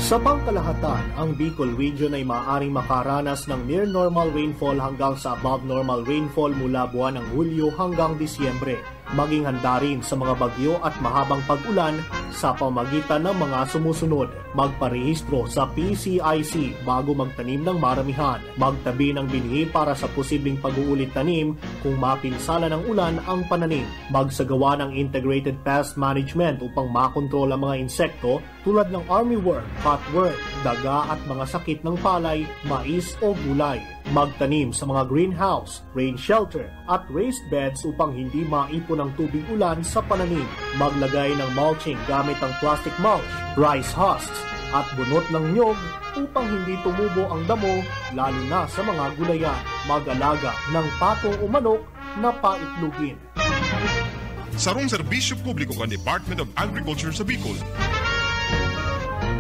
Sa pangkalahatan, ang Bicol Region ay maaaring makaranas ng near normal rainfall hanggang sa above normal rainfall mula buwan ng Hulyo hanggang Disyembre. Maging handa rin sa mga bagyo at mahabang pag-ulan sa pamagitan ng mga sumusunod. Magparehistro sa PCIC bago magtanim ng maramihan. Magtabi ng binhi para sa posibleng pag-uulit tanim kung mapinsala ng ulan ang pananim. Magsagawa ng integrated pest management upang makontrol ang mga insekto tulad ng armyworm, cutworm, daga at mga sakit ng palay, mais o gulay. Magtanim sa mga greenhouse, rain shelter at raised beds upang hindi maipon ang tubig ulan sa pananim. Maglagay ng mulching gamit ang plastic mulch, rice husks at bunot ng nyog upang hindi tumubo ang damo lalo na sa mga gulayan. Mag-alaga ng pato o manok na paitlugin. Sarong serbisyo publiko kan Department of Agriculture sa Bicol.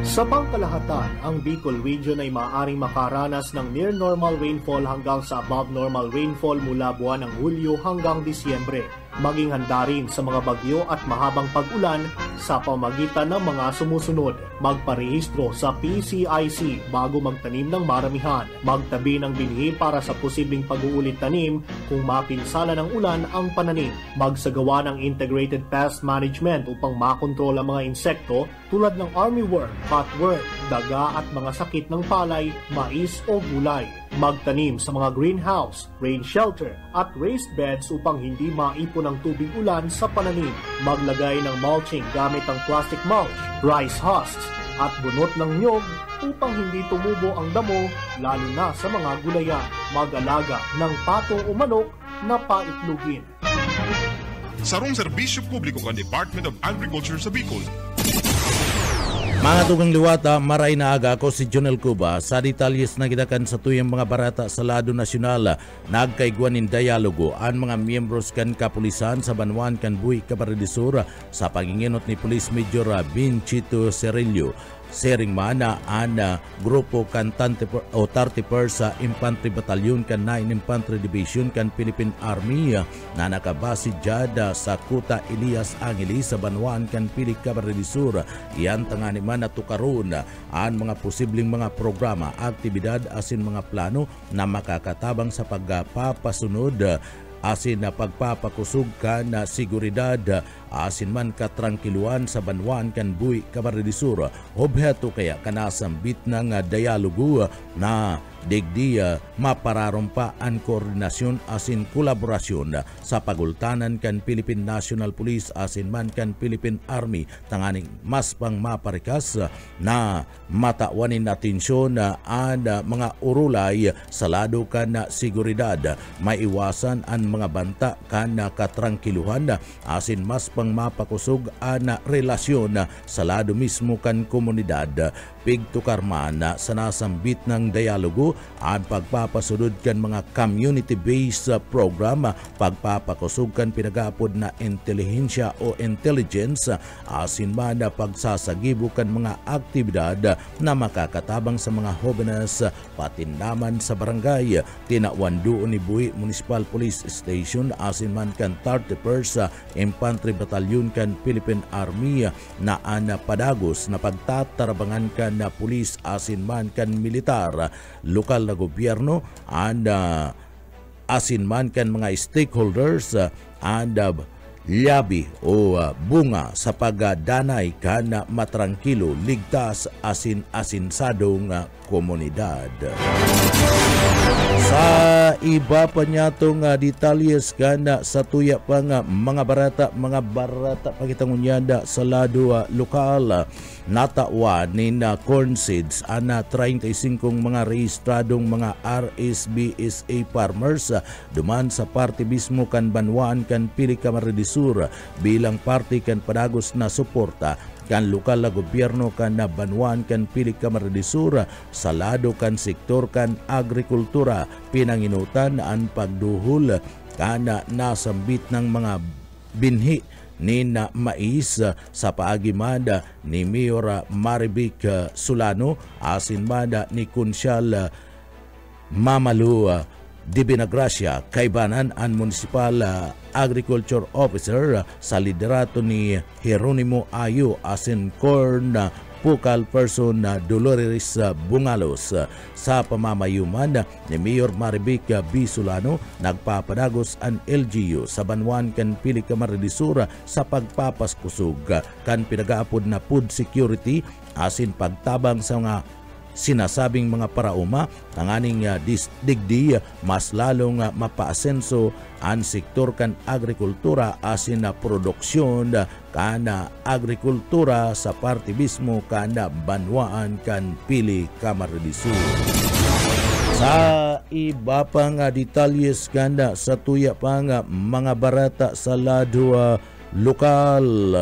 Sa pangkalahatan, ang Bicol Region ay maaaring makaranas ng near normal rainfall hanggang sa above normal rainfall mula buwan ng Hulyo hanggang Disyembre. Maging handa rin sa mga bagyo at mahabang pag-ulan sa pamagitan ng mga sumusunod. Magparehistro sa PCIC bago magtanim ng maramihan. Magtabi ng binhi para sa posibleng pag-uulit tanim kung mapinsala ng ulan ang pananim. Magsagawa ng integrated pest management upang makontrol ang mga insekto tulad ng armyworm, cutworm, daga at mga sakit ng palay, mais o gulay. Magtanim sa mga greenhouse, rain shelter at raised beds upang hindi maipon ang tubig ulan sa pananim. Maglagay ng mulching gamit ang plastic mulch, rice husks at bunot ng nyog upang hindi tumubo ang damo lalo na sa mga gulayan. Mag-alaga ng pato o manok na paitlugin. Sarong serbisyo publiko kan Department of Agriculture sa Bicol. Mga tugang liwata, maray na aga ako si Jonel Cuba sa detalyes na gidakan sa tuyang mga barata sa lado nasyonal. Nagkaigwan in dialogo ang mga miyembros kan kapulisan sa Banwan kan Buhi Camarines Sur sa paginginot ni Police Major Vincito Cerillo. Sering mana ang grupo kan 31 sa Infantry Battalion kan 9 Infantry Division kan Philippine Army na nakabase jada sa Kuta Elias Angeles sa Banwan kan Pili Camarines Sur. Iyan tangani man natukaron ang mga posibleng mga programa, aktibidad asin mga plano na makakatabang sa pagpapasunod asin na pagpapakusog kan na seguridad asin man katrangkiluan sa Banwan kan Buhi Camarines Sur. Objeto kaya kanasambit ng dialogo na digdi mapararumpa ang koordinasyon asin kolaborasyon sa pagultanan kan Philippine National Police asin man kan Philippine Army tanganing mas pang maparikas na matawanin atensyon ang mga urulay sa lado kan seguridad, maiwasan ang mga banta kan katrangkiluhan asin mas pang mapakusog ang relasyon sa lado mismo kan komunidad. Pigtukar man sa nasambit ng dialogo ang pagpapasunod kan mga community-based program, pagpapakusog kan pinagapod na intelihensya o intelligence asin man na pagsasagibo kan mga aktibidad na makakatabang sa mga jóvenes patindaman sa barangay. Tinawandoon ni Buhi Municipal Police Station asin man kan 31st Infantry Battalion kan Philippine Army na padagos na pagtatarabangan kan na pulis asin man kan militar, lokal na gobyerno and asin man kan mga stakeholders and labi o bunga sa pagdanay kan matrangkilo, ligtas asin asinsadong komunidad. Sa iba pa niya itong detalyes kan sa tuya pa nga mga barata pagitangunyada sa lado lokal. Natawan ni corn seeds ana 35 mga rehistradong mga RSBSA farmers duman sa parte mismo kan Banwan kan Pili Camarines Sur bilang parte kan padagos na suporta kan lokal na gobyerno kan na Banwan kan Pili Camarines Sur sa lado kan sektor kan agrikultura. Pinanginutan ang pagduhol kan nasambit ng mga binhi ni na mais sa paagimada ni Mayor Marivic Solano asin mada ni Kunsyal Mamalu Di Binagracia kaibanan ang Municipal Agriculture Officer sa liderato ni Jeronimo Ayo asin corn Focal Person Dolores Bungalos. Sa pamamayuman ni Mayor Marivic B. Solano, nagpapadagos ang LGU sa Banwan kan Pili Camarines Sur sa pagpapaskusog kan pinagaapod na food security asin pagtabang sa mga sinasabing mga parauma ang aning digdi mas lalong mapaasenso ang sektor kan agrikultura asin na produksyon kana agrikultura sa parte mismo kana Banwaan kan Pili Camarines Sur. Sa iba pang detalyes kanda sa tuya pang mga barata sa lado lokal.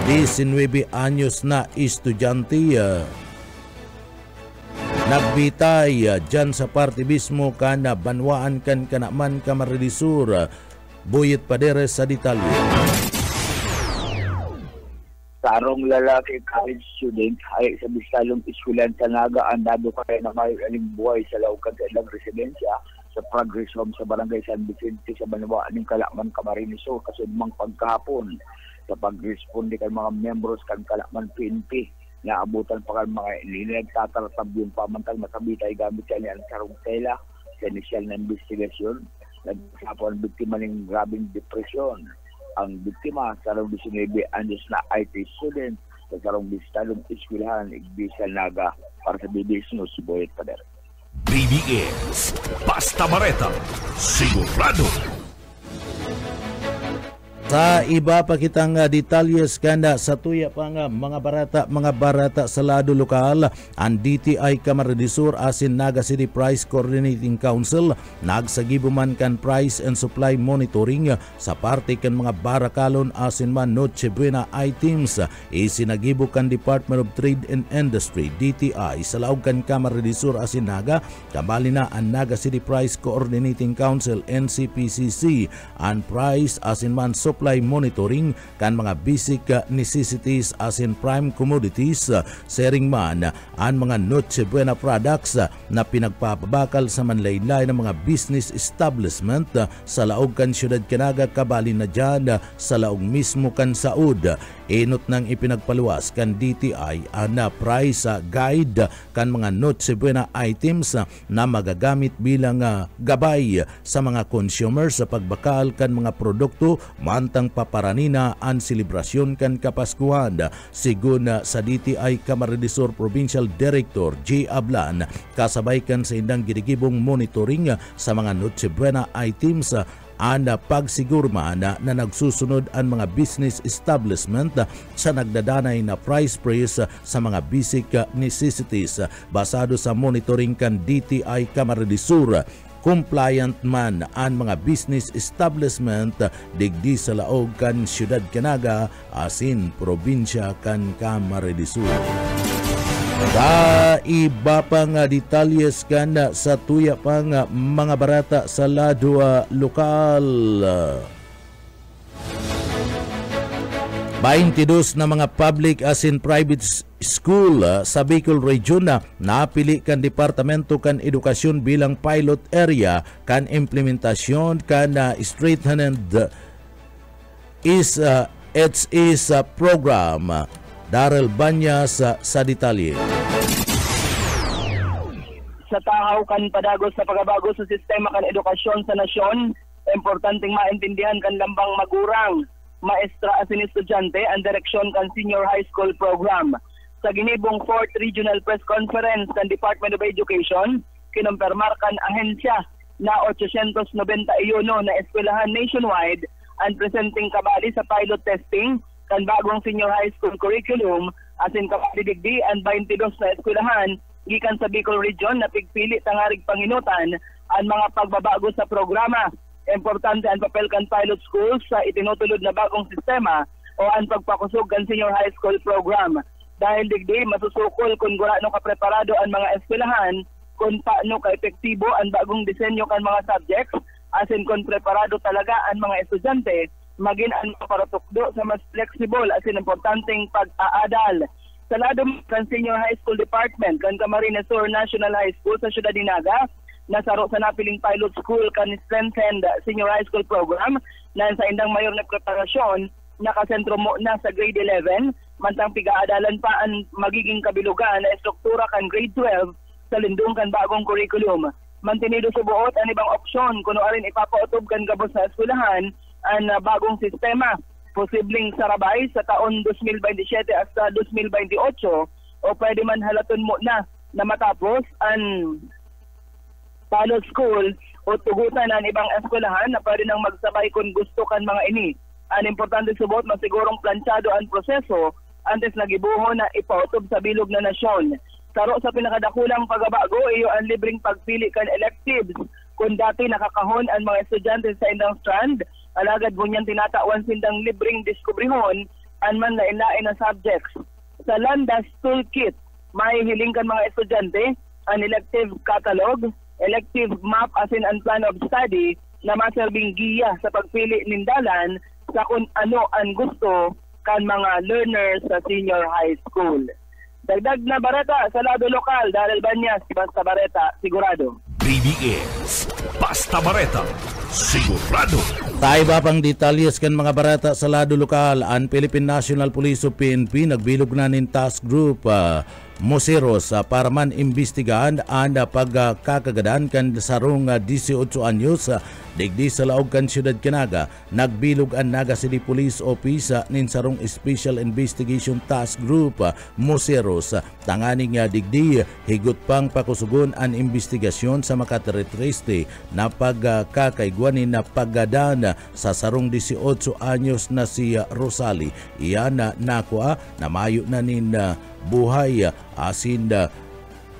19 anyos na estudyante nagbitay dyan sa parte mismo kana Banwaan kan Kanaman Camarines Sur. Buyit Paderes sa detalye. Sa Sarong lalaki college student ay sa Bistalong Eskwelahan sa Naga ang dado kaya na may aling buhay sa laukan sa ilang residensya sa Progress Home sa Barangay San Vicente sa Banwa aning Kalakman, Camarines Sur kasudmang pagkahapon. Sa pag-responde kay mga membros kan Kalakman PNP na abutan pa kan mga nagtatartab yung pamantang masabitay gamit siya ang sarong tela sa inisyal na investigasyon. Nagsapo ang biktima ng grabing depresyon. Ang biktima sarong 19 anyos na IT student sa sarong Bistalong Eskwelahan Igbisal Naga para sa BBS News Boyet Pader. BBS Basta Bareta Sigurado. Sa iba pa kitang detalyes kanda sa tuya pa nga mga barata sa lado lokal, ang DTI Camarines Sur asin Naga City Price Coordinating Council nagsagibuman kan price and supply monitoring sa parte kan mga barakalon asin man Noche Buena items. Isinagibo kan Department of Trade and Industry DTI sa laog kan Camarines Sur asin Naga, kabali na ang Naga City Price Coordinating Council NCPCC ang price asin man supply monitoring kan mga basic necessities as in prime commodities, sharing man ang mga Noche Buena products na pinagpapabakal sa manlaylay ng mga business establishment sa laog kan siyudad Canaga, kabali na dyan sa laog mismo kan Saud. Inot nang ipinagpaluwas kan DTI na price guide kan mga Noche Buena items na magagamit bilang gabay sa mga consumers sa pagbakal kan mga produkto mantang paparanina ang selebrasyon kan Kapaskuhan. Sigun sa DTI Camarines Sur Provincial Director J. Ablan, kasabay kan sa indang gidigibong monitoring sa mga Noche Buena items ang pagsigurma na nagsusunod ang mga business establishment sa nagdadanay na price freeze sa mga basic necessities. Basado sa monitoring kan DTI Camarines Sur, compliant man ang mga business establishment digdi sa laog kan siyudad Canaga asin probinsya kan Camarines Sur. Sa iba pang detalyes kan sa tuya pang mga barata sa lado lokal. 22 na mga public as in private school sa Bicol Region na napili kan Departamento kan Edukasyon bilang pilot area kan implementasyon kan straightened is program. Darrell Banyas sa detalye. Sa tahaw kan padagos sa pagabago sa sistema kan edukasyon sa nasyon, importanteng maintindihan kan lambang magurang, maestra asin estudyante ang direksyon kan senior high school program. Sa ginibong 4th Regional Press Conference kan Department of Education, kinumpirmar kan ahensya na 891 na eskwelahan nationwide ang presenting kabali sa pilot testing kan bagong senior high school curriculum asin kabali digdi ang 22 na eskwelahan gikan sa Bicol Region na pigpili tangarig panginutan ang mga pagbabago sa programa. Importante ang papel kan pilot schools sa itinutulod na bagong sistema o ang pagpakusog kan senior high school program. Dahil digdi masusukol kung gurano kapreparado ang mga eskwelahan kung paano ka-epektibo ang bagong disenyo kan mga subjects asin kung preparado talaga ang mga estudyante maging ang paratukdo sa mas flexible as in importanteng pag-aadal. Sa lado kan Senior High School Department kan Camarines Sur National High School sa Siyudad Dinaga, nasaro sa napiling pilot school kan strengthened senior high school program na sa indang mayor na preparasyon nakasentro mo na sa grade 11 mantang pigaadalan pa ang magiging kabilugan na estruktura kan grade 12 sa lindung kan bagong curriculum. Mantinido subuot ang ibang opsyon kuno arin ipapautob kan gabos sa eskwelahan ang bagong sistema, posibleng sarabay sa taon 2027 hasta 2028 o pwede man halaton mo na matapos ang pilot school o tugutan ang ibang eskwelahan na pwede nang magsabay kung gusto kan mga ini. Ang importante subot, masigurong planchado ang proseso antes nagibuho na ipautob sa bilog na nasyon. Saro sa pinakadakulang pagbabago, iyo ang libreng pagpili kan electives. Kung dati nakakahon ang mga estudyante sa indang strand, alagad mo niyan tinatawan sindang libreng diskubrihon ang man lain-lain na subjects. Sa Landas Toolkit, may hilingkan mga estudyante ang elective catalog, elective map asin ang plan of study na maserbing giya sa pagpili nindalan sa kung ano ang gusto kan mga learners sa senior high school. Dagdag na bareta sa lado lokal, Daryl Banyas, Basta Bareta, sigurado. BBS Basta Bareta, sigurado. Tayo ba pang detalyes kan mga barata sa lado lokal, ang Philippine National Police o PNP nagbilog na nin task group Moseros para man imbestigahan ang pagkakagadan kan sarong 18 anyos digdi sa laog kan siyudad Canaga. Nagbilog ang Naga City Police Office nin sarong Special Investigation Task Group Moseros. Tanganing digdi higot pang pakusugon ang investigasyon sa makateretriste na pagkakaigwanin na paggadan sa sarong 18 anyos na si Rosali. Iyan nakuha na mayo na nin buhay asin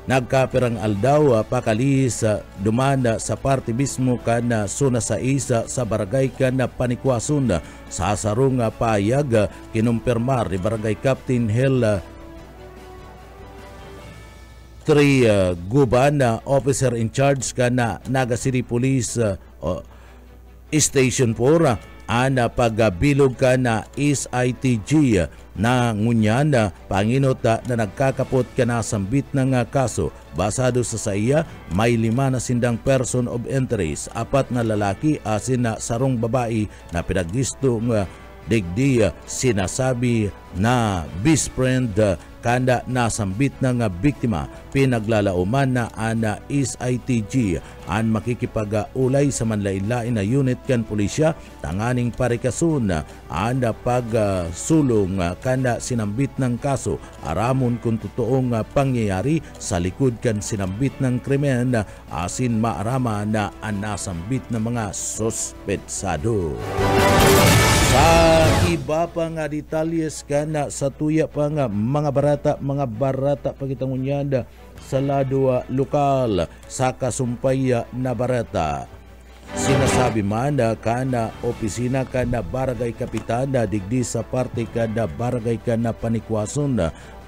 nagkapirang aldaw pakalis dumanda sa parte mismo kan suna sa isa sa barangay kan Panikwason. Sa sarong payag kinumpirmar ni Barangay Captain Hel 3 Guban officer in charge kan Naga City Police Station 4 ang pagbilog ka na SITG na ngunyan panginot na nagkakapot ka na sambit ng kaso. Basado sa iya, may 5 na sindang person of interest, 4 na lalaki asin na sarong babae na pinagdistong digdi sinasabi na best friend kanda nasambit ng biktima. Pinaglalauman na ang SITG ang makikipag-ulay sa manlain-lain na unit kan pulisya tanganing parikasun ang pagsulong kanda sinambit ng kaso aramon kung totoong pangyayari sa likod kan sinambit ng krimen asin maarama na ang nasambit ng mga sospetsado. Sa iba pa nga detalyes kana sa tuya pa nga mga barata pagitangunyanda sa lado lokal sa kasumpay na barata. Sinasabi man kana opisina kana barangay kapitan digdi sa parte kana barangay kana Panikwason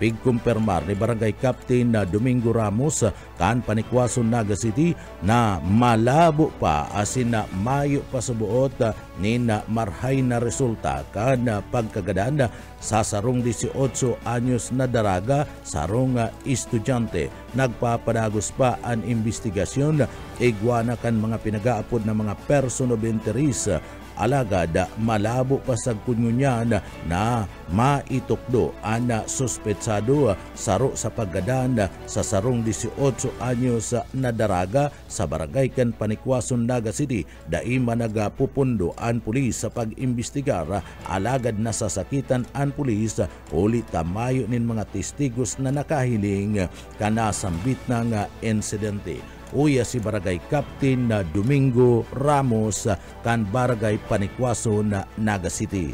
pigkumpirmar ni Barangay Captain Domingo Ramos kan Panikwason Naga City na malabo pa asin na mayo pa sa buot ni na marhay na resulta kan pagkagadan sa sarong 18 anyos na daraga sarong estudyante. Nagpapadagos pa ang investigasyon igwana kan mga pinagaapod na mga person of interest alagad malabo pa sa kungunyan na maitukdo ang suspetsado saro sa paggadan sa sarong 18 anyos na daraga sa barangay kan Panikwason Naga City. Daima nagapupundo ang pulis sa pag-imbestigar alagad nasasakitan ang pulis ulit tamayo nin mga testigos na nakahiling kanasambit ng insidente. Uya si Barangay Captain Domingo Ramos kan Barangay Panikwason Naga City.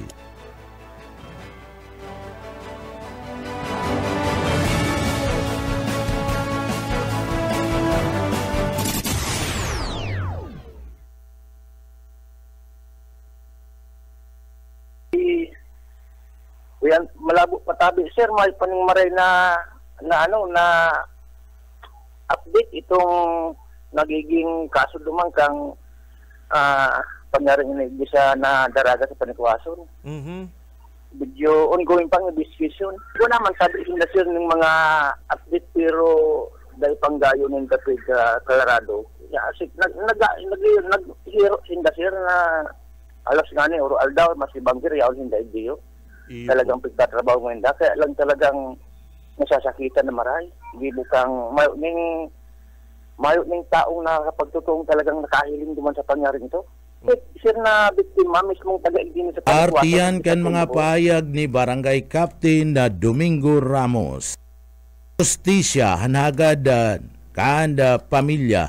Malabo patabi sir, may paningmaray na update itong nagiging kaso dumang kang pangyaring inibisa na daraga sa Panikwason. Video ongoing pang discussion. Ito naman sabi sir ng mga update pero dahil panggayo ng kapig Colorado. Asik nag-hero sinda sir na alas nga ni Oro Aldaw mas ibangkir yaw hinda idiyo. Talagang pagtatrabaho mo hinda kaya lang talagang nasasakitan na maray. Hindi bukang mayo ning taong nakapagtutuong talagang nakahiling duman sa pangyaring ito. Sir na biktima mismong taga-igdini sa Panikwason. Artiyan kan mga payag ni Barangay Captain Domingo Ramos. Justisya hanagad kanda pamilya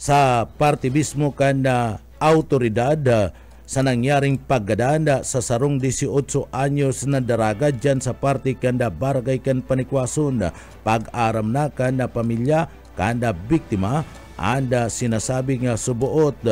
sa parte mismo kanda autoridad sa nangyaring paggadanda sa sarong 18 anyos na daraga dyan sa parte kanda Barangay kan Panikwason. Pag-aram na kanda pamilya kanda biktima anda sinasabi nga subuot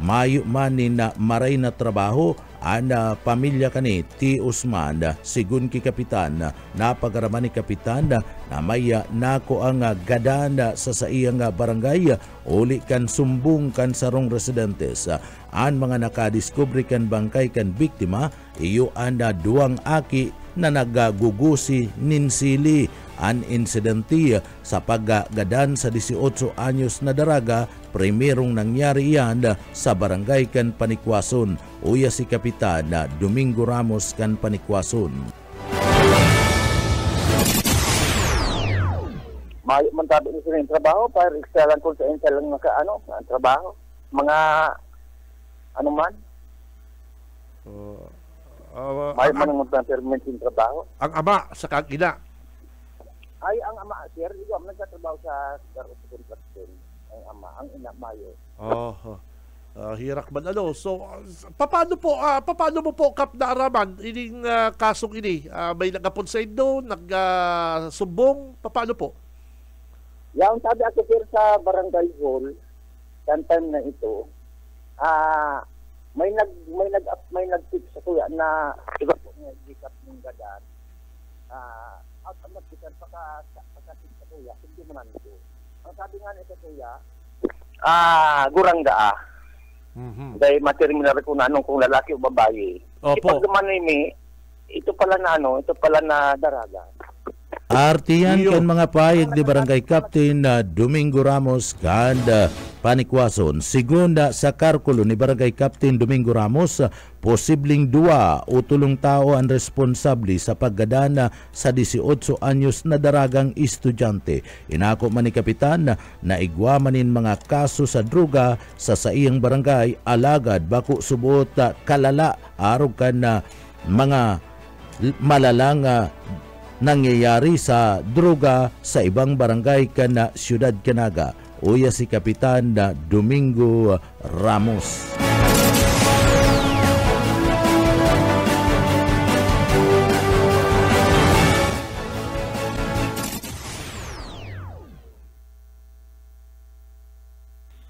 mayo manin na maray na trabaho Ana pamilya kani ti Usman sigun ki kapitan napagaraman ni kapitan na maya nako ang gadanda sa iyang barangay uli kan sumbong kan sarong residentes an mga nakadiskubre kan bangkay kan biktima iyo anda duang aki na nagagugusi ninsili an insidente sa paggagadan sa 18 anyos na daraga primerong nangyari yan sa barangay kan Panikwason uya si kapitan Domingo Ramos kan Panikwason. May mantabi ni sila yung trabaho para iksalan ko sa insa lang ang trabaho mga ano man may manungutan permanent yung trabaho. Ang ama sa kagina Ay, ang ama, sir, ikaw, nagtatrabaho sa construction. Ang ama, ang ina, Mayo. Hirak man ano. So, paano mo po, Kap Naaraman, ining kasong ini? May nagapon sa indo, nagsumbong, paano po? Yung sabi ako, sir, sa barangay hall, time na ito, may nag-tip sa kuya na iba po niya, gikat ng gadan. At ang magkitan pagkatip sa kuya, hindi mo na nito. Ang sabi nga nito kuya, gurangga dahil materminar ko na kung lalaki o babae. Ipag naman ito pala na daraga. Artiyan kan mga payag ni Barangay Captain Domingo Ramos kan Panikwason. Segunda sa karkulo ni Barangay Captain Domingo Ramos, posibleng 2 o 3 tao ang responsable sa paggadana sa 18 anyos na daragang estudyante. Inako man ni Kapitan na igwamanin mga kaso sa droga sa iyang barangay alagad bako subot kalala arog kan mga malalang nangyayari sa droga sa ibang barangay kana Siyudad Canaga. Uya si Kapitan Domingo Ramos.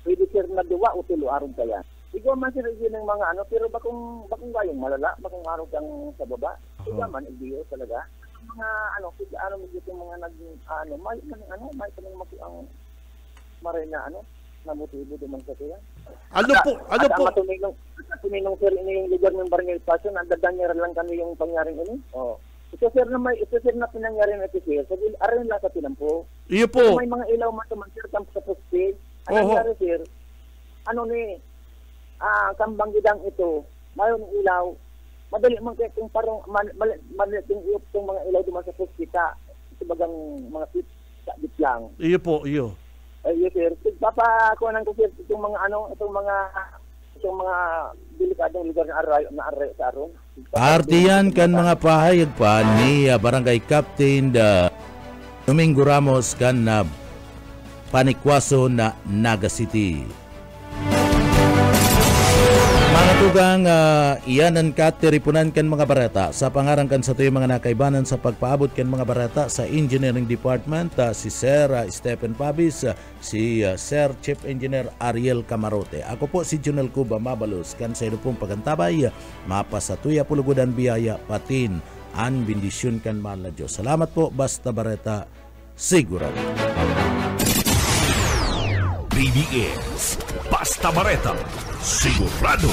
Pwede sir na 2 o 3 araw kaya. Ikaw man sir ng mga pero bakong gayong malala, bakong araw kang sa baba. Ikaw man idiyo talaga. Mga medyo mga may kanang ang marina na motibo duman sa kuya. Ano po? Tuminong sir ini yung lugar ng Barangay Passion, ang dadanya lang kami yung pangyaring ini. Ito sir na pinangyari na ito sir. Sabi aron lang sa tinampo. Iyo po. May mga ilaw man sir tam sa poste. Ang nangyari sir, kambang gidang ito, mayon ilaw. Madali man kaya kung parang maliit yung mga ilaw duman sa kita bagang mga tip sa lang. Iyo po, iyo. Yes sir. Papakuhanan ko sir itong mga delikadong lugar na aray sa aron. Artiyan kan mga pahayag pa ni Barangay Captain Domingo Ramos kan Panikwason na Naga City. Mga tugang iyanan kateripunan kan mga barata sa pangarang kan sa tuyong mga nakaibanan sa pagpaabot kan mga barata sa Engineering Department si Sir Stephen Pabis, si Sir Chief Engineer Ariel Camarote. Ako po si Junel Cuba Mabalos kan sa ilo pong pagantabay mapasatuya pulugudan biyaya patin an bendisyon kan mahal na Diyos. Salamat po, basta barata sigurado. BBS Basta Bareta sigurado.